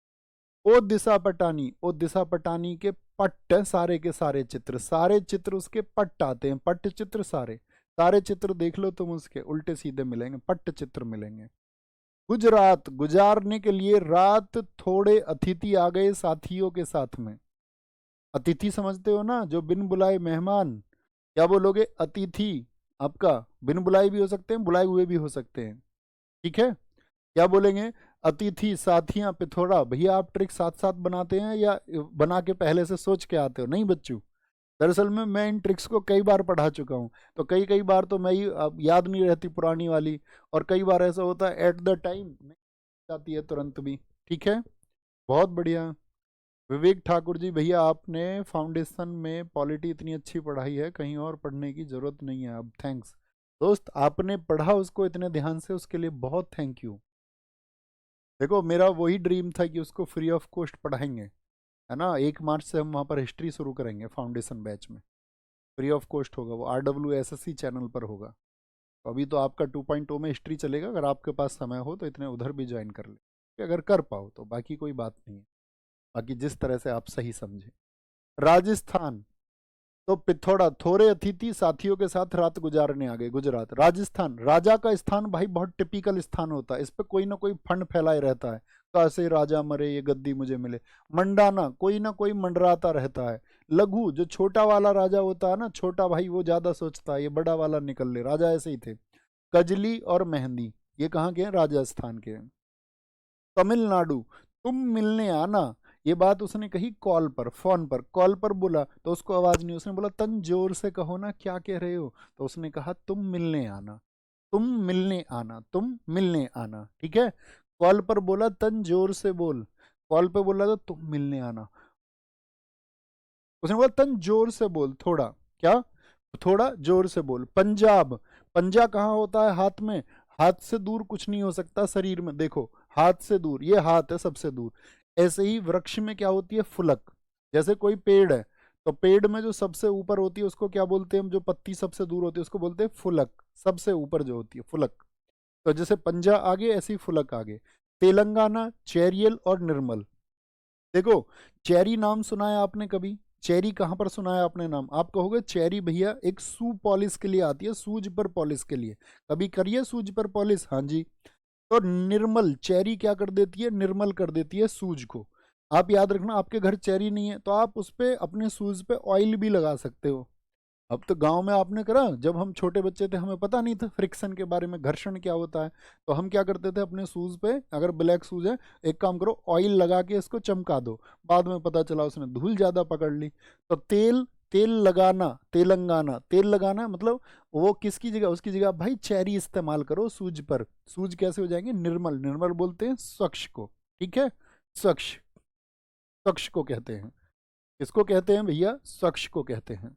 ओ दिशा पटानी, ओ दिशा पटानी के पट्ट हैं सारे के सारे चित्र, सारे चित्र उसके पट्ट आते हैं, पट्ट चित्र सारे, सारे चित्र देख लो तुम उसके उल्टे सीधे मिलेंगे, पट्ट चित्र मिलेंगे। गुजरात, गुजारने के लिए रात, थोड़े अतिथि आ गए साथियों के साथ में। अतिथि समझते हो ना, जो बिन बुलाए मेहमान, क्या बोलोगे, अतिथि। आपका बिन बुलाए भी हो सकते हैं, बुलाए हुए भी हो सकते हैं। ठीक है, क्या बोलेंगे, अतिथि साथियां पिथौरा। भैया आप ट्रिक साथ साथ बनाते हैं या बना के पहले से सोच के आते हो, नहीं बच्चू, दरअसल में मैं इन ट्रिक्स को कई बार पढ़ा चुका हूँ, तो कई कई बार तो मैं ही अब याद नहीं रहती पुरानी वाली, और कई बार ऐसा होता है एट द टाइम नहीं जाती है तुरंत भी। ठीक है, बहुत बढ़िया। विवेक ठाकुर जी, भैया आपने फाउंडेशन में पॉलिटी इतनी अच्छी पढ़ाई है, कहीं और पढ़ने की जरूरत नहीं है अब, थैंक्स दोस्त, आपने पढ़ा उसको इतने ध्यान से, उसके लिए बहुत थैंक यू। देखो मेरा वही ड्रीम था कि उसको फ्री ऑफ कॉस्ट पढ़ाएंगे, है ना, 1 मार्च से हम वहाँ पर हिस्ट्री शुरू करेंगे फाउंडेशन बैच में, फ्री ऑफ कॉस्ट होगा वो, RWSSC चैनल पर होगा। तो अभी तो आपका 2.0 में हिस्ट्री चलेगा, अगर आपके पास समय हो तो इतने उधर भी ज्वाइन कर ले, अगर कर पाओ तो, बाकी कोई बात नहीं है, बाकी जिस तरह से आप सही समझे। राजस्थान, तो पिथौरा, थोड़े अतिथि साथियों के साथ रात गुजारने आ गए। गुजरात, राजस्थान, राजा का स्थान भाई बहुत टिपिकल स्थान होता है, इस पे कोई ना कोई फंड फैलाए रहता है, कैसे राजा मरे ये गद्दी मुझे मिले। मंडाना, कोई ना कोई मंडराता रहता है। लघु, जो छोटा वाला राजा होता है ना, छोटा भाई वो ज्यादा सोचता है ये बड़ा वाला निकल ले, राजा ऐसे ही थे। कजली और मेहंदी, ये कहाँ के हैं, राजस्थान के हैं। तमिलनाडु, तुम मिलने आना, ये बात उसने कही कॉल पर, फोन पर, कॉल पर बोला तो उसको आवाज नहीं, उसने बोला तन जोर से कहो ना क्या कह रहे हो, तो उसने कहा तुम मिलने आना, तुम मिलने आना, तुम मिलने आना। ठीक है, कॉल पर बोला तन जोर से बोल, कॉल पे बोला तो तुम मिलने आना, उसने बोला तन जोर से बोल, थोड़ा क्या, थोड़ा जोर से बोल। पंजाब, पंजा कहाँ होता है, हाथ में, हाथ से दूर कुछ नहीं हो सकता शरीर में, देखो हाथ से दूर, ये हाथ है सबसे दूर। ऐसे ही वृक्ष में क्या होती है, फुलक। जैसे कोई पेड़ है तो पेड़ में जो सबसे ऊपर होती है उसको क्या बोलते हैं हम, जो पत्ती सबसे दूर होती है उसको बोलते हैं फुलक, सबसे ऊपर जो होती है फुलक। तो जैसे पंजा आगे ऐसी फुलक आगे। तेलंगाना, चेरियल और निर्मल। देखो, चेरी नाम सुना है आपने कभी? चेरी कहाँ पर सुना है आपने नाम? आप कहोगे चेरी भैया एक शू पॉलिश के लिए आती है, शूज पर पॉलिश के लिए। कभी करिए शूज पर पॉलिश, हाँ जी। तो निर्मल, चेरी क्या कर देती है, निर्मल कर देती है शूज को। आप याद रखना, आपके घर चेरी नहीं है तो आप उस पे अपने शूज पे ऑयल भी लगा सकते हो। अब तो गांव में आपने करा, जब हम छोटे बच्चे थे हमें पता नहीं था फ्रिक्शन के बारे में, घर्षण क्या होता है। तो हम क्या करते थे, अपने शूज पे अगर ब्लैक शूज है, एक काम करो ऑयल लगा के इसको चमका दो। बाद में पता चला उसने धूल ज्यादा पकड़ ली। तो तेल, तेल लगाना, तेलंगाना, तेल लगाना मतलब वो किसकी जगह, उसकी जगह भाई चेरी इस्तेमाल करो सूज पर। सूज कैसे हो जाएंगे, निर्मल। निर्मल बोलते हैं स्वच्छ को, ठीक है, स्वच्छ, स्वच्छ को कहते हैं। किसको कहते हैं भैया, स्वच्छ को कहते हैं।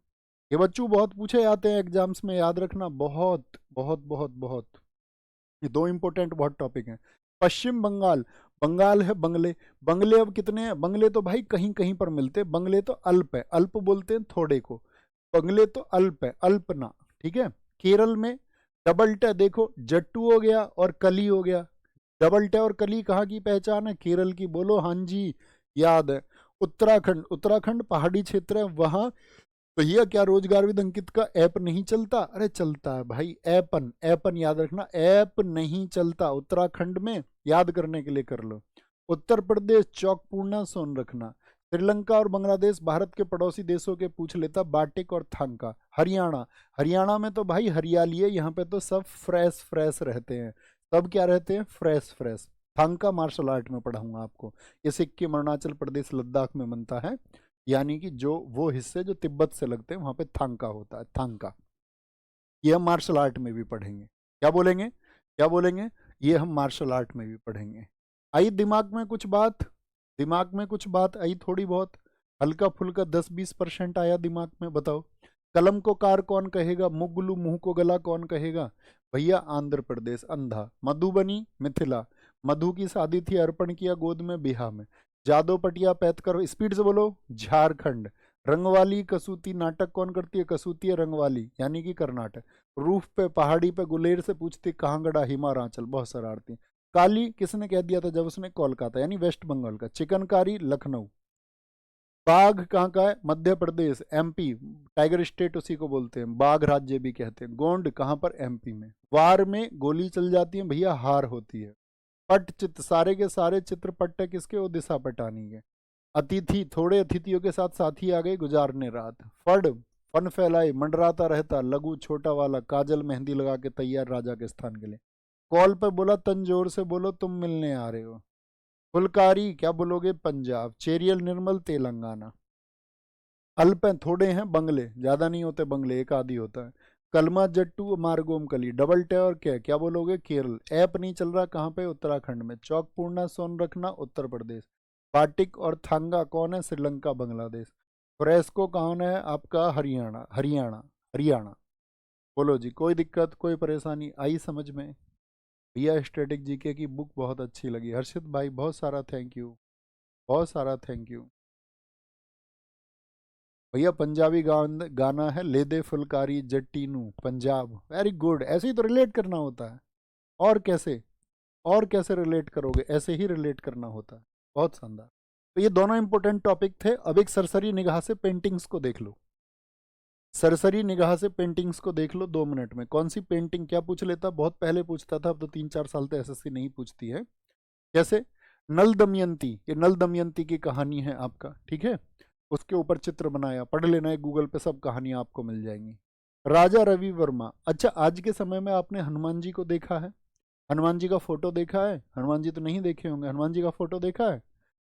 ये बच्चों बहुत पूछे जाते हैं एग्जाम्स में, याद रखना, बहुत बहुत बहुत बहुत। ये दो इंपॉर्टेंट बहुत टॉपिक हैं। पश्चिम बंगाल, बंगाल है बंगले। बंगले अब कितने हैं, बंगले तो भाई कहीं कहीं पर मिलते हैं। बंगले तो अल्प है, अल्प बोलते हैं थोड़े को, बंगले तो अल्प है, अल्पना, ठीक है। केरल में डबल ट, देखो जट्टू हो गया और कली हो गया। डबल ट और कली कहाँ की पहचान है, केरल की, बोलो हाँ जी, याद है। उत्तराखंड, उत्तराखंड पहाड़ी क्षेत्र है वहां। भैया क्या रोजगार विद अंकित का ऐप नहीं चलता? अरे चलता है भाई, ऐपन, ऐपन याद रखना, ऐप नहीं चलता उत्तराखंड में, याद करने के लिए कर लो। उत्तर प्रदेश चौकपूर्णा सोन रखना। श्रीलंका और बांग्लादेश भारत के पड़ोसी देशों के पूछ लेता, बाटिक और थांका। हरियाणा, हरियाणा में तो भाई हरियाली है, यहाँ पे तो सब फ्रेश फ्रेश रहते हैं। सब क्या रहते हैं, फ्रेश फ्रेश। थांका मार्शल आर्ट में पढ़ाऊंगा आपको। ये सिक्किम, अरुणाचल प्रदेश, लद्दाख में बनता है। यानी कि जो वो हिस्से जो तिब्बत से लगते हैं वहां पे थांका होता है, थांका। ये हम मार्शल आर्ट में भी पढ़ेंगे। क्या बोलेंगे, क्या बोलेंगे? ये हम मार्शल आर्ट में भी पढ़ेंगे। आई दिमाग में कुछ बात, दिमाग में कुछ बात आई थोड़ी बहुत, हल्का फुल्का 10-20% आया दिमाग में, बताओ। कलम को कार कौन कहेगा, मुगलू मुंह को गला कौन कहेगा? भैया आंध्र प्रदेश, अंधा। मधुबनी, मिथिला। मधु की शादी थी, अर्पण किया गोद में बिहा में। जादो पटिया पैतकर, स्पीड से बोलो, झारखंड। रंगवाली कसूती नाटक कौन करती है, कसूती है रंगवाली, यानी कि कर्नाटक। रूफ पे पहाड़ी पे गुलेर से पूछती कहाँ गड़ा हिमाचल, बहुत शरारती। काली किसने कह दिया था, जब उसने कोलकाता यानी वेस्ट बंगाल का। चिकनकारी लखनऊ। बाघ कहाँ का है, Madhya Pradesh, MP. Tiger state उसी को बोलते हैं, बाघ राज्य भी कहते हैं। गोंड कहाँ पर, एमपी में। वार में गोली चल जाती है भैया, हार होती है। पट चित्र, सारे के सारे चित्र पट्ट किसके, वो दिशा पटानी के। अतिथि, थोड़े अतिथियों के साथ साथी आ गए गुजारने रात। फड, फन फैलाई मंडराता रहता। लघु, छोटा वाला, काजल मेहंदी लगा के तैयार राजा के स्थान के लिए। कॉल पे बोला, तन जोर से बोलो तुम मिलने आ रहे हो। फुलकारी क्या बोलोगे, पंजाब। चेरियल, निर्मल, तेलंगाना। अल्प हैं, थोड़े हैं, बंगले ज्यादा नहीं होते, बंगले एक आदि होता है। कलमा, जट्टू, मार्गोम, कली। डबल टे और क्या, क्या बोलोगे, केरल। ऐप नहीं चल रहा कहाँ पे, उत्तराखंड में। चौकपूर्णा सोन रखना, उत्तर प्रदेश। बाटिक और थांगा कौन है, श्रीलंका, बांग्लादेश। फ्रेस्को कौन है आपका, हरियाणा, हरियाणा, हरियाणा। बोलो जी, कोई दिक्कत, कोई परेशानी आई समझ में? भैया स्टैटिक जीके की बुक बहुत अच्छी लगी, हर्षित भाई बहुत सारा थैंक यू, बहुत सारा थैंक यू। भैया पंजाबी गाना है, ले दे फुलकारी जट्टीनू, पंजाब, वेरी गुड। ऐसे ही तो रिलेट करना होता है, और कैसे, और कैसे रिलेट करोगे, ऐसे ही रिलेट करना होता है। बहुत शानदार। तो ये दोनों इंपॉर्टेंट टॉपिक थे। अब एक सरसरी निगाह से पेंटिंग्स को देख लो, सरसरी निगाह से पेंटिंग्स को देख लो 2 मिनट में। कौन सी पेंटिंग, क्या पूछ लेता, बहुत पहले पूछता था, अब तो 3-4 साल से एसएससी नहीं पूछती है। कैसे, नल दमयंती, ये नल दमयंती की कहानी है आपका, ठीक है। उसके ऊपर चित्र बनाया, पढ़ लेना है गूगल पे, सब कहानियां आपको मिल जाएंगी। राजा रवि वर्मा। अच्छा, आज के समय में आपने हनुमान जी को देखा है, हनुमान जी का फोटो देखा है? हनुमान जी तो नहीं देखे होंगे, हनुमान जी का फोटो देखा है?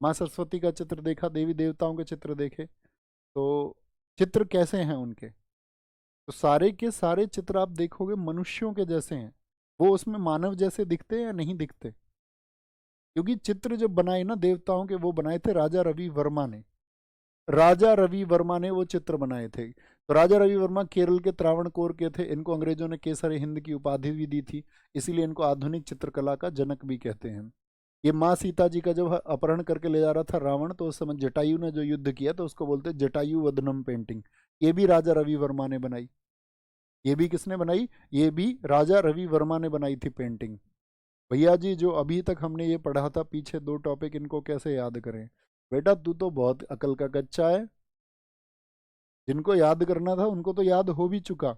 माँ सरस्वती का चित्र देखा, देवी देवताओं के चित्र देखे? तो चित्र कैसे हैं उनके? तो सारे के सारे चित्र आप देखोगे मनुष्यों के जैसे हैं। वो उसमें मानव जैसे दिखते हैं या नहीं दिखते? क्योंकि चित्र जो बनाए ना देवताओं के, वो बनाए थे राजा रवि वर्मा ने। राजा रवि वर्मा ने वो चित्र बनाए थे। तो राजा रवि वर्मा केरल के त्रावणकोर के थे। इनको अंग्रेजों ने केसर हिंद की उपाधि भी दी थी, इसीलिए इनको आधुनिक चित्रकला का जनक भी कहते हैं। ये माँ सीता जी का जब अपहरण करके ले जा रहा था रावण, तो उस समय जटायु ने जो युद्ध किया तो उसको बोलते हैं जटायु वदनम पेंटिंग। ये भी राजा रवि वर्मा ने बनाई। ये भी किसने बनाई? ये भी राजा रवि वर्मा ने बनाई थी पेंटिंग। भैया जी, जो अभी तक हमने ये पढ़ा था पीछे 2 टॉपिक, इनको कैसे याद करें? बेटा तू तो बहुत अकल का कच्चा है। जिनको याद करना था उनको तो याद हो भी चुका।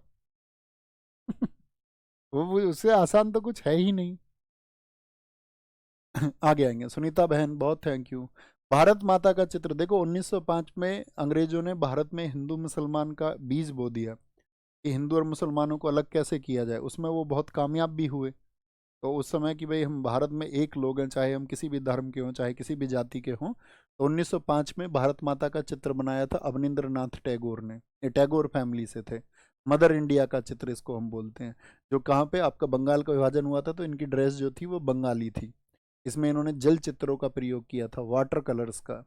वो उससे आसान तो कुछ है ही नहीं। आगे आएंगे। सुनीता बहन बहुत थैंक यू। भारत माता का चित्र देखो, 1905 में अंग्रेजों ने भारत में हिंदू मुसलमान का बीज बो दिया कि हिंदू और मुसलमानों को अलग कैसे किया जाए। उसमें वो बहुत कामयाब भी हुए। तो उस समय कि भाई हम भारत में एक लोग हैं, चाहे हम किसी भी धर्म के हों, चाहे किसी भी जाति के हों। तो 1905 में भारत माता का चित्र बनाया था अवनिंद्र नाथ टैगोर ने। ये टैगोर फैमिली से थे। मदर इंडिया का चित्र इसको हम बोलते हैं। जो कहाँ पे आपका बंगाल का विभाजन हुआ था, तो इनकी ड्रेस जो थी वो बंगाली थी। इसमें इन्होंने जल चित्रों का प्रयोग किया था, वाटर कलर्स का।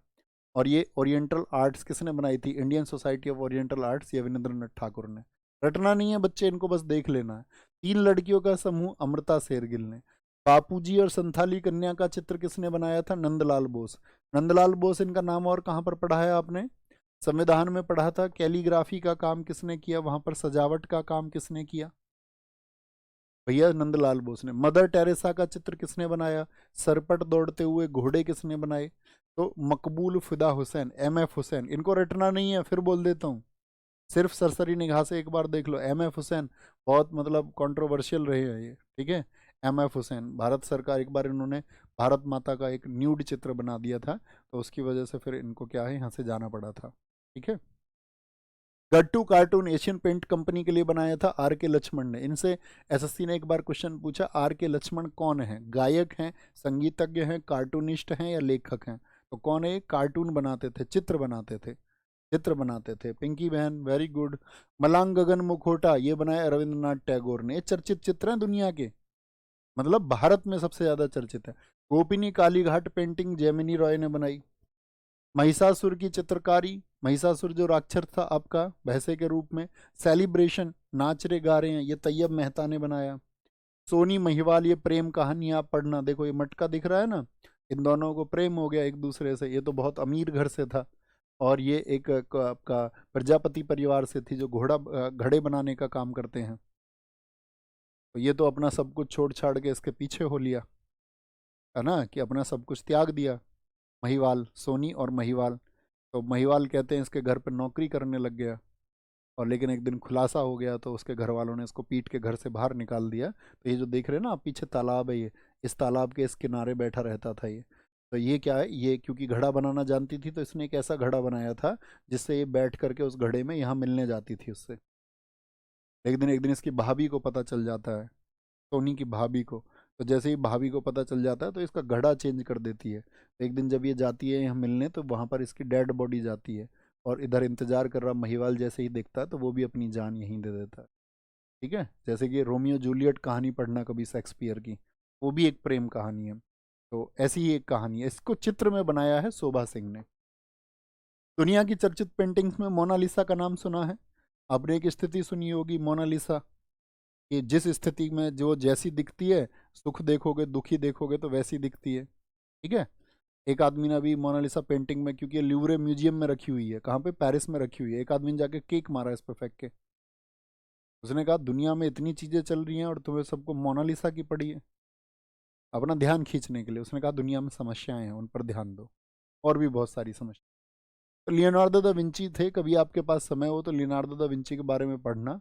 और ये ओरिएंटल आर्ट्स किसने बनाई थी? Indian society of oriental arts, ये अवनिंद्रनाथ ठाकुर ने। रटना नहीं है बच्चे, इनको बस देख लेना है। 3 लड़कियों का समूह, अमृता शेरगिल ने। बापूजी और संथाली कन्या का चित्र किसने बनाया था? नंदलाल बोस। नंदलाल बोस इनका नाम और कहाँ पर पढ़ा है आपने? संविधान में पढ़ा था। कैलीग्राफी का काम किसने किया? वहां पर सजावट का काम किसने किया? भैया नंदलाल बोस ने। मदर टेरेसा का चित्र किसने बनाया? सरपट दौड़ते हुए घोड़े किसने बनाए? तो मकबूल फिदा हुसैन, MF हुसैन। इनको रटना नहीं है, फिर बोल देता हूँ। सिर्फ सरसरी निगाह से एक बार देख लो। MF हुसैन बहुत मतलब कंट्रोवर्शियल रहे हैं ये, ठीक है। MF हुसैन, भारत सरकार एक बार इन्होंने भारत माता का एक न्यूड चित्र बना दिया था, तो उसकी वजह से फिर इनको क्या है, यहाँ से जाना पड़ा था, ठीक है। गट्टू कार्टून एशियन पेंट कंपनी के लिए बनाया था R K लक्ष्मण ने। इनसे SSC ने एक बार क्वेश्चन पूछा, R K लक्ष्मण कौन है? गायक हैं, संगीतज्ञ हैं, कार्टूनिस्ट हैं या लेखक हैं? तो कौन है? कार्टून बनाते थे, चित्र बनाते थे, चित्र बनाते थे। पिंकी बहन वेरी गुड। मलांग गगन मुखोटा ये बनाया रविंद्रनाथ टैगोर ने। ये चर्चित चित्र हैं दुनिया के, मतलब भारत में सबसे ज्यादा चर्चित है। गोपिनी कालीघाट पेंटिंग जेमिनी रॉय ने बनाई। महिषासुर की चित्रकारी, महिषासुर जो राक्षस था आपका भैंसे के रूप में। सेलिब्रेशन, नाच रहे गा रहे हैं, ये तैयब मेहता ने बनाया। सोनी महिवाल, ये प्रेम कहानी आप पढ़ना। देखो ये मटका दिख रहा है ना, इन दोनों को प्रेम हो गया एक दूसरे से। ये तो बहुत अमीर घर से था, और ये एक आपका प्रजापति परिवार से थी, जो घड़े बनाने का काम करते हैं। तो ये तो अपना सब कुछ छोड़ छाड़ के इसके पीछे हो लिया, है ना, कि अपना सब कुछ त्याग दिया। महिवाल, सोनी और महिवाल। तो महिवाल कहते हैं इसके घर पर नौकरी करने लग गया, और लेकिन एक दिन खुलासा हो गया तो उसके घर वालों ने इसको पीट के घर से बाहर निकाल दिया। तो ये जो देख रहे हैं ना आप पीछे तालाब है, ये इस तालाब के इस किनारे बैठा रहता था ये। तो ये क्या है, ये क्योंकि घड़ा बनाना जानती थी, तो इसने एक ऐसा घड़ा बनाया था जिससे ये बैठ करके उस घड़े में यहाँ मिलने जाती थी उससे। एक दिन इसकी भाभी को पता चल जाता है, सोनी की भाभी को। तो जैसे ही भाभी को पता चल जाता है तो इसका घड़ा चेंज कर देती है। तो एक दिन जब ये जाती है यहाँ मिलने, तो वहाँ पर इसकी डेड बॉडी जाती है, और इधर इंतजार कर रहा महिवाल जैसे ही देखता है तो वो भी अपनी जान यहीं दे देता है, ठीक है। जैसे कि रोमियो जूलियट कहानी पढ़ना कभी शेक्सपियर की, वो भी एक प्रेम कहानी है। तो ऐसी ही एक कहानी है, इसको चित्र में बनाया है शोभा सिंह ने। दुनिया की चर्चित पेंटिंग्स में मोनालिसा का नाम सुना है आपने? एक स्थिति सुनी होगी मोनालिसा, कि जिस स्थिति में जो जैसी दिखती है, सुख देखोगे दुखी देखोगे तो वैसी दिखती है, ठीक है। एक आदमी ने अभी मोनालिसा पेंटिंग में, क्योंकि ल्यूवरे म्यूजियम में रखी हुई है, कहाँ पे, पेरिस में रखी हुई है, एक आदमी ने जाके केक मारा इस पे फेंक के। उसने कहा दुनिया में इतनी चीजें चल रही हैं और तुम्हें सबको मोनालिसा की पड़ी है, अपना ध्यान खींचने के लिए। उसने कहा दुनिया में समस्याएं हैं, उन पर ध्यान दो। और भी बहुत सारी समस्या। तो लियोनार्डो दा विंची थे, कभी आपके पास समय हो तो लियोनार्डो दा विंची के बारे में पढ़ना।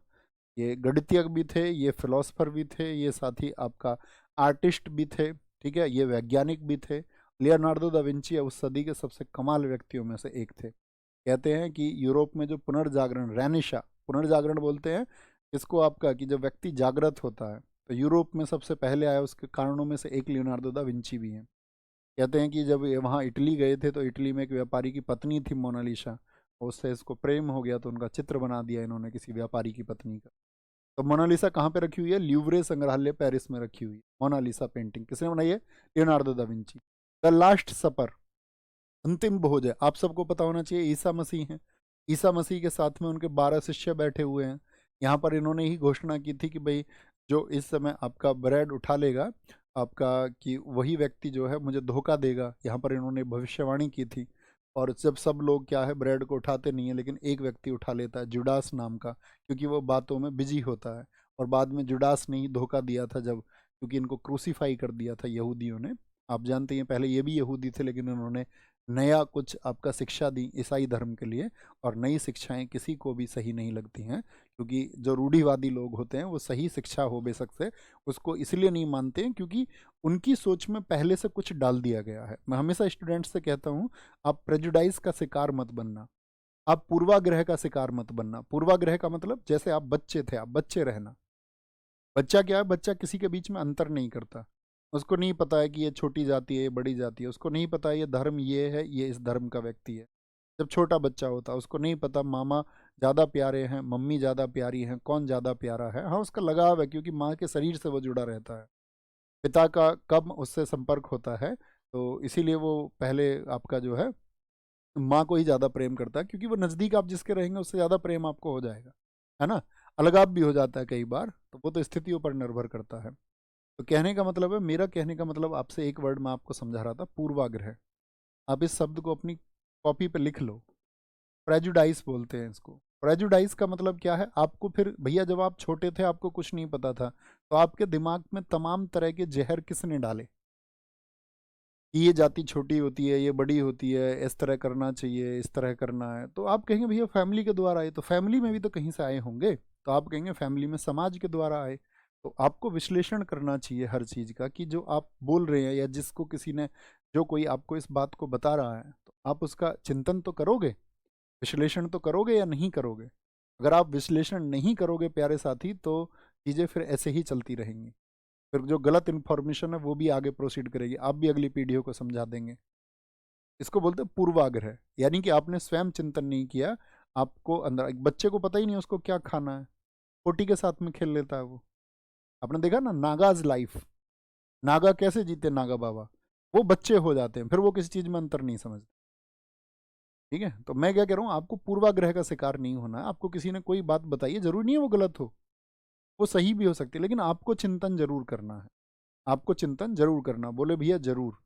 ये गणितज्ञ भी थे, ये फिलोसफर भी थे, ये साथ ही आपका आर्टिस्ट भी थे, ठीक है, ये वैज्ञानिक भी थे। लियोनार्डो दा विंची उस सदी के सबसे कमाल व्यक्तियों में से एक थे। कहते हैं कि यूरोप में जो पुनर्जागरण, रैनिशा पुनर्जागरण बोलते हैं इसको आपका, कि जब व्यक्ति जागृत होता है, तो यूरोप में सबसे पहले आया, उसके कारणों में से एक लियोनार्डो दा विंची भी हैं। कहते हैं कि जब ये वहाँ इटली गए थे, तो इटली में एक व्यापारी की पत्नी थी मोनालिसा, उससे इसको प्रेम हो गया, तो उनका चित्र बना दिया इन्होंने किसी व्यापारी की पत्नी का। तो मोनालिसा कहाँ पे रखी हुई है? ल्यूवरे संग्रहालय पेरिस में रखी हुई है। मोनालिसा पेंटिंग किसने बनाई है? Leonardo da Vinci. The last सपर, अंतिम भोज है, आप सबको पता होना चाहिए, ईसा मसीह हैं। ईसा मसीह के साथ में उनके 12 शिष्य बैठे हुए हैं। यहाँ पर इन्होंने ही घोषणा की थी कि भाई जो इस समय आपका ब्रेड उठा लेगा आपका कि वही व्यक्ति जो है मुझे धोखा देगा, यहाँ पर इन्होंने भविष्यवाणी की थी। और जब सब लोग क्या है ब्रेड को उठाते नहीं है, लेकिन एक व्यक्ति उठा लेता है, जुडास नाम का, क्योंकि वो बातों में बिजी होता है। और बाद में जुडास ने ही धोखा दिया था, जब क्योंकि इनको क्रूसीफाई कर दिया था यहूदियों ने। आप जानते हैं पहले ये भी यहूदी थे, लेकिन उन्होंने नया कुछ आपका शिक्षा दी ईसाई धर्म के लिए। और नई शिक्षाएं किसी को भी सही नहीं लगती हैं, क्योंकि जो रूढ़िवादी लोग होते हैं वो सही शिक्षा हो बेशक से उसको इसलिए नहीं मानते हैं क्योंकि उनकी सोच में पहले से कुछ डाल दिया गया है। मैं हमेशा स्टूडेंट से कहता हूँ, आप प्रेजुडाइज का शिकार मत बनना, आप पूर्वाग्रह का शिकार मत बनना। पूर्वाग्रह का मतलब जैसे आप बच्चे थे, आप बच्चे रहना। बच्चा क्या है, बच्चा किसी के बीच में अंतर नहीं करता। उसको नहीं पता है कि ये छोटी जाति है, ये बड़ी जाति है। उसको नहीं पता है ये धर्म ये है, ये इस धर्म का व्यक्ति है। जब छोटा बच्चा होता है उसको नहीं पता मामा ज़्यादा प्यारे हैं, मम्मी ज़्यादा प्यारी हैं, कौन ज़्यादा प्यारा है। हाँ, उसका लगाव है क्योंकि माँ के शरीर से वो जुड़ा रहता है, पिता का कम उससे संपर्क होता है। तो इसीलिए वो पहले आपका जो है माँ को ही ज़्यादा प्रेम करता है, क्योंकि वो नज़दीक आप जिसके रहेंगे उससे ज़्यादा प्रेम आपको हो जाएगा, है ना। अलगाव भी हो जाता है कई बार, तो वो तो स्थितियों पर निर्भर करता है। तो कहने का मतलब है, मेरा कहने का मतलब आपसे एक वर्ड मैं आपको समझा रहा था, पूर्वाग्रह। आप इस शब्द को अपनी कॉपी पे लिख लो। प्रेजुडाइस बोलते हैं इसको। प्रेजुडाइस का मतलब क्या है, आपको फिर भैया जब आप छोटे थे आपको कुछ नहीं पता था, तो आपके दिमाग में तमाम तरह के जहर किसने डाले कि ये जाति छोटी होती है, ये बड़ी होती है, इस तरह करना चाहिए, इस तरह करना है। तो आप कहेंगे भैया फैमिली के द्वारा आए, तो फैमिली में भी तो कहीं से आए होंगे। तो आप कहेंगे फैमिली में समाज के द्वारा आए। तो आपको विश्लेषण करना चाहिए हर चीज़ का, कि जो आप बोल रहे हैं या जिसको किसी ने, जो कोई आपको इस बात को बता रहा है, तो आप उसका चिंतन तो करोगे, विश्लेषण तो करोगे या नहीं करोगे। अगर आप विश्लेषण नहीं करोगे प्यारे साथी, तो चीज़ें फिर ऐसे ही चलती रहेंगी। फिर जो गलत इन्फॉर्मेशन है वो भी आगे प्रोसीड करेगी, आप भी अगली पीढ़ियों को समझा देंगे। इसको बोलते हैं पूर्वाग्रह, यानी कि आपने स्वयं चिंतन नहीं किया। आपको अंदर, एक बच्चे को पता ही नहीं उसको क्या खाना है, पोटी के साथ में खेल लेता है वो। आपने देखा ना नागाज लाइफ, नागा कैसे जीते नागा बाबा, वो बच्चे हो जाते हैं, फिर वो किसी चीज़ में अंतर नहीं समझते। ठीक है, तो मैं क्या कह रहा हूँ, आपको पूर्वाग्रह का शिकार नहीं होना है। आपको किसी ने कोई बात बताई है, जरूरी नहीं है वो गलत हो, वो सही भी हो सकती है, लेकिन आपको चिंतन जरूर करना है। आपको चिंतन जरूर करना, बोले भैया जरूर।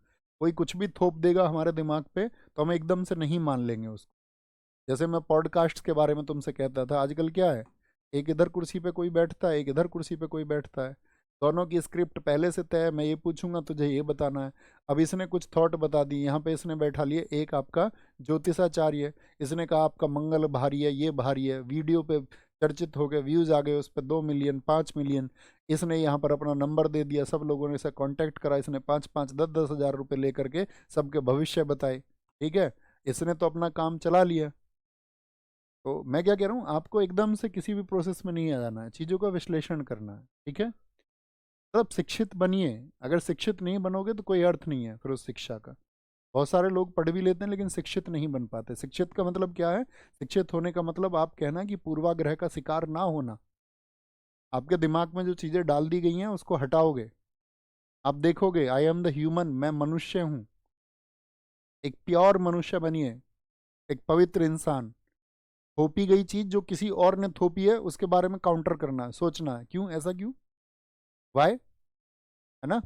कोई कुछ भी थोप देगा हमारे दिमाग पे तो हम एकदम से नहीं मान लेंगे उसको। जैसे मैं पॉडकास्ट के बारे में तुमसे कहता था, आजकल क्या है, एक इधर कुर्सी पे कोई बैठता है, एक इधर कुर्सी पे कोई बैठता है। दोनों की स्क्रिप्ट पहले से तय है, मैं ये पूछूंगा तुझे ये बताना है। अब इसने कुछ थॉट बता दी, यहाँ पे इसने बैठा लिए एक आपका ज्योतिषाचार्य, इसने कहा आपका मंगल भारी है, ये भारी है, वीडियो पे चर्चित हो गए, व्यूज आ गए उस पर 2 मिलियन 5 मिलियन। इसने यहाँ पर अपना नंबर दे दिया, सब लोगों ने इसे कांटेक्ट करा, इसने 5-5 10-10 हज़ार रुपये लेकर के सबके भविष्य बताए। ठीक है, इसने तो अपना काम चला लिया। तो मैं क्या कह रहा हूँ, आपको एकदम से किसी भी प्रोसेस में नहीं आ जाना है, चीज़ों का विश्लेषण करना है। ठीक है, तब शिक्षित बनिए। अगर शिक्षित नहीं बनोगे तो कोई अर्थ नहीं है फिर उस शिक्षा का। बहुत सारे लोग पढ़ भी लेते हैं लेकिन शिक्षित नहीं बन पाते। शिक्षित का मतलब क्या है, शिक्षित होने का मतलब आप कहना कि पूर्वाग्रह का शिकार ना होना। आपके दिमाग में जो चीज़ें डाल दी गई हैं उसको हटाओगे, आप देखोगे आई एम द ह्यूमन, मैं मनुष्य हूँ। एक प्योर मनुष्य बनिए, एक पवित्र इंसान। थोपी गई चीज जो किसी और ने थोपी है उसके बारे में काउंटर करना है, सोचना है क्यों, ऐसा क्यों, वाई, है ना।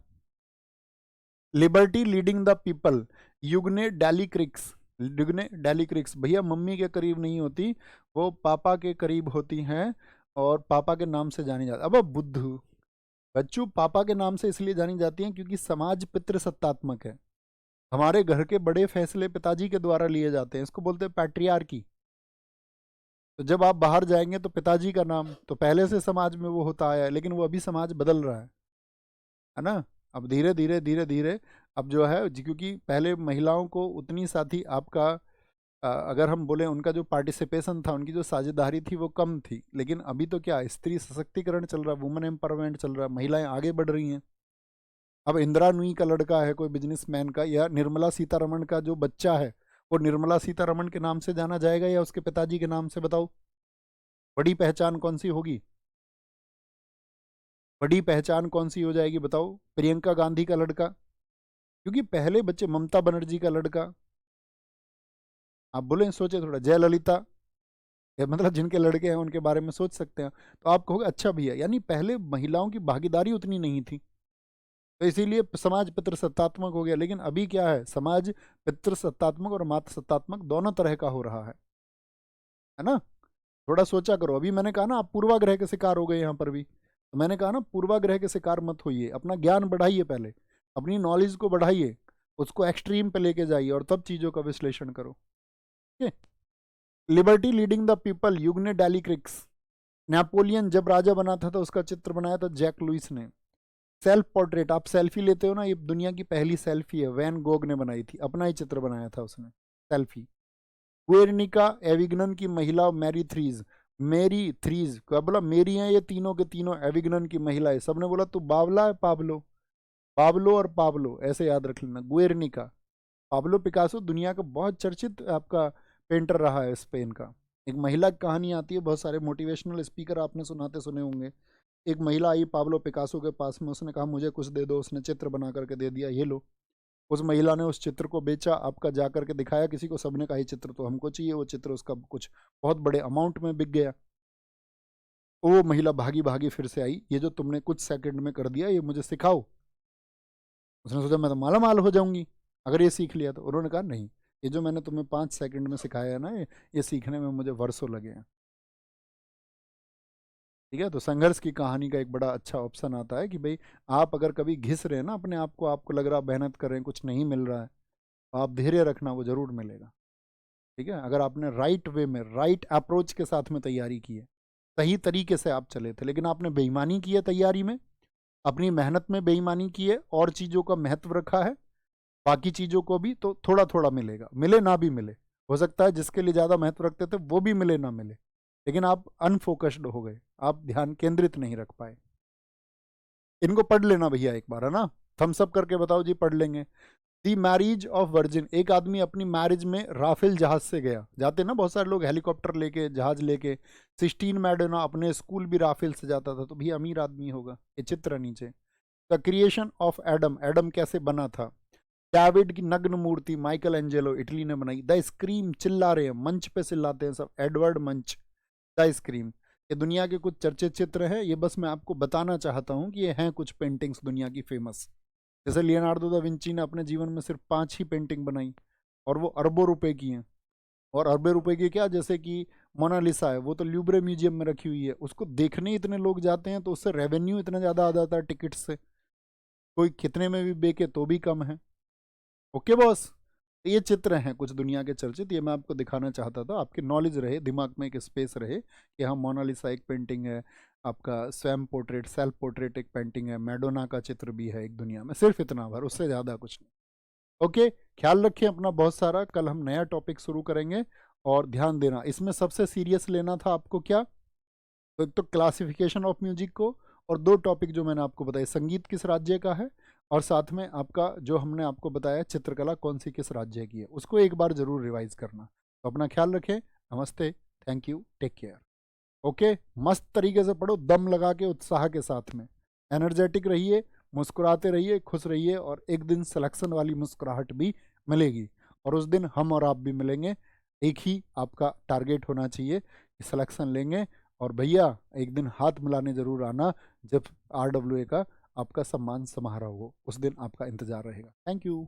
Liberty leading the people, Eugene Delacroix. Eugene Delacroix, भैया मम्मी के करीब नहीं होती, वो पापा के करीब होती हैं और पापा के नाम से जानी जाती। अब बुद्धू बच्चों, पापा के नाम से इसलिए जानी जाती हैं क्योंकि समाज पितृसत्तात्मक है। हमारे घर के बड़े फैसले पिताजी के द्वारा लिए जाते हैं, इसको बोलते हैं पैट्रियार्की। तो जब आप बाहर जाएंगे तो पिताजी का नाम तो पहले से समाज में वो होता आया है, लेकिन वो अभी समाज बदल रहा है ना। अब धीरे धीरे धीरे धीरे अब जो है क्योंकि पहले महिलाओं को उतनी साथी आपका अगर हम बोले उनका जो पार्टिसिपेशन था, उनकी जो साझेदारी थी वो कम थी। लेकिन अभी तो क्या स्त्री सशक्तिकरण चल रहा है, वुमेन एम्पावरमेंट चल रहा है, महिलाएं आगे बढ़ रही हैं। अब इंदिरा नूई का लड़का है कोई बिजनेसमैन का, या निर्मला सीतारमण का जो बच्चा है वो निर्मला सीतारमण के नाम से जाना जाएगा या उसके पिताजी के नाम से, बताओ। बड़ी पहचान कौन सी होगी, बड़ी पहचान कौन सी हो जाएगी बताओ। प्रियंका गांधी का लड़का, क्योंकि पहले बच्चे, ममता बनर्जी का लड़का, आप बोले सोचे थोड़ा, जयललिता, ये मतलब जिनके लड़के हैं उनके बारे में सोच सकते हैं। तो आप कहोगे अच्छा भैया, यानी पहले महिलाओं की भागीदारी उतनी नहीं थी। तो इसीलिए समाज पितृसत्तात्मक हो गया। लेकिन अभी क्या है, समाज पितृसत्तात्मक और मातृसत्तात्मक दोनों तरह का हो रहा है ना। थोड़ा सोचा करो। अभी मैंने कहा ना, आप पूर्वाग्रह के शिकार हो गए यहाँ पर भी, तो मैंने कहा ना पूर्वाग्रह के शिकार मत होइए, अपना ज्ञान बढ़ाइए, पहले अपनी नॉलेज को बढ़ाइए, उसको एक्सट्रीम पे लेके जाइए और तब चीजों का विश्लेषण करो। ठीक है। Liberty leading the people, Eugene Delacroix. Napoleon जब राजा बना था तो उसका चित्र बनाया था जैक लुइस ने। सेल्फ पोर्ट्रेट, आप सेल्फी लेते हो ना, ये दुनिया की पहली सेल्फी है, वैन गोग ने बनाई थी, अपना ही चित्र बनाया था उसने, सेल्फी। गुएर्निका एविग्नन की महिला मैरी थ्रीज, मेरी थ्रीज क्या बोला, मेरी हैं ये तीनों के तीनों एविग्नन की महिला है। सबने बोला तू बावला है पाब्लो, पाब्लो और पाब्लो ऐसे याद रख लेना। गुएर्निका, पाब्लो पिकासो दुनिया का बहुत चर्चित आपका पेंटर रहा है स्पेन का। एक महिला की कहानी आती है, बहुत सारे मोटिवेशनल स्पीकर आपने सुनाते सुने होंगे। एक महिला आई पाब्लो पिकासो के पास में, उसने कहा मुझे कुछ दे दो, उसने चित्र बना करके दे दिया, ये लो। उस महिला ने उस चित्र को बेचा, आपका जा करके दिखाया किसी को, सबने कहा ये चित्र तो हमको चाहिए। वो चित्र उसका कुछ बहुत बड़े अमाउंट में बिक गया। वो महिला भागी भागी फिर से आई, ये जो तुमने कुछ सेकंड में कर दिया ये मुझे सिखाओ। उसने सोचा मैं तो माला माल हो जाऊंगी अगर ये सीख लिया तो। उन्होंने कहा नहीं, ये जो मैंने तुम्हें 5 सेकंड में सिखाया है ना, ये सीखने में मुझे वर्षों लगे हैं। ठीक है। तो संघर्ष की कहानी का एक बड़ा अच्छा ऑप्शन आता है कि भाई आप अगर कभी घिस रहे हैं ना अपने आप को, आपको लग रहा मेहनत कर रहे हैं कुछ नहीं मिल रहा है, तो आप धैर्य रखना, वो जरूर मिलेगा। ठीक है। अगर आपने राइट वे में, राइट अप्रोच के साथ में तैयारी की है, सही तरीके से आप चले थे, लेकिन आपने बेईमानी की है तैयारी में, अपनी मेहनत में बेईमानी की है और चीज़ों का महत्व रखा है, बाकी चीज़ों को भी, तो थोड़ा थोड़ा मिलेगा, मिले ना भी मिले। हो सकता है जिसके लिए ज़्यादा महत्व रखते थे वो भी मिले ना मिले, लेकिन आप अनफोकस्ड हो गए, आप ध्यान केंद्रित नहीं रख पाए। इनको पढ़ लेना भैया एक बार, है ना। थम्स अप करके बताओ जी, पढ़ लेंगे। दी मैरिज ऑफ वर्जिन, एक आदमी अपनी मैरिज में राफेल जहाज से गया, जाते ना बहुत सारे लोग हेलीकॉप्टर लेके, जहाज लेके। सिस्टीन मैडोना अपने स्कूल भी राफेल से जाता था, तो भी अमीर आदमी होगा। ये चित्र है नीचे। The creation of Adam, Adam कैसे बना था। डेविड की नग्न मूर्ति माइकल एंजेलो इटली ने बनाई। द स्क्रीम, चिल्ला रहे हैं, मंच पे चिल्लाते हैं सब, एडवर्ड मंच। द स्क्रीम, ये दुनिया के कुछ चर्चित चित्र हैं, ये बस मैं आपको बताना चाहता हूँ कि ये हैं कुछ पेंटिंग्स दुनिया की फेमस। जैसे लियोनार्डो दा विंची ने अपने जीवन में सिर्फ 5 ही पेंटिंग बनाई, और वो अरबों रुपए की हैं। और अरबे रुपए की क्या, जैसे कि मोनालिसा है, वो तो ल्यूब्रे म्यूजियम में रखी हुई है, उसको देखने इतने लोग जाते हैं, तो उससे रेवेन्यू इतना ज़्यादा आ जाता है टिकट से, कोई कितने में भी बेचे तो भी कम है। Okay boss. ये चित्र हैं कुछ दुनिया के चर्चित, ये मैं आपको दिखाना चाहता था, आपकी नॉलेज रहे, दिमाग में एक स्पेस रहे कि हाँ मोनालिसा एक पेंटिंग है, आपका स्वयं पोर्ट्रेट, सेल्फ पोर्ट्रेट एक पेंटिंग है, मैडोना का चित्र भी है एक दुनिया में, सिर्फ इतना भर, उससे ज़्यादा कुछ नहीं। ओके, ख्याल रखिए अपना बहुत सारा। कल हम नया टॉपिक शुरू करेंगे, और ध्यान देना इसमें सबसे सीरियस लेना था आपको क्या, तो एक तो क्लासिफिकेशन ऑफ म्यूजिक को, और 2 टॉपिक जो मैंने आपको बताए, संगीत किस राज्य का है, और साथ में आपका जो हमने आपको बताया चित्रकला कौन सी किस राज्य की है, उसको एक बार जरूर रिवाइज करना। तो अपना ख्याल रखें। नमस्ते, thank you, take care. Okay, मस्त तरीके से पढ़ो, दम लगा के, उत्साह के साथ में, एनर्जेटिक रहिए, मुस्कुराते रहिए, खुश रहिए, और एक दिन सिलेक्शन वाली मुस्कुराहट भी मिलेगी, और उस दिन हम और आप भी मिलेंगे। एक ही आपका टारगेट होना चाहिए कि सिलेक्शन लेंगे, और भैया एक दिन हाथ मिलाने जरूर आना जब RWA का आपका सम्मान समारोह हो, उस दिन आपका इंतजार रहेगा। Thank you.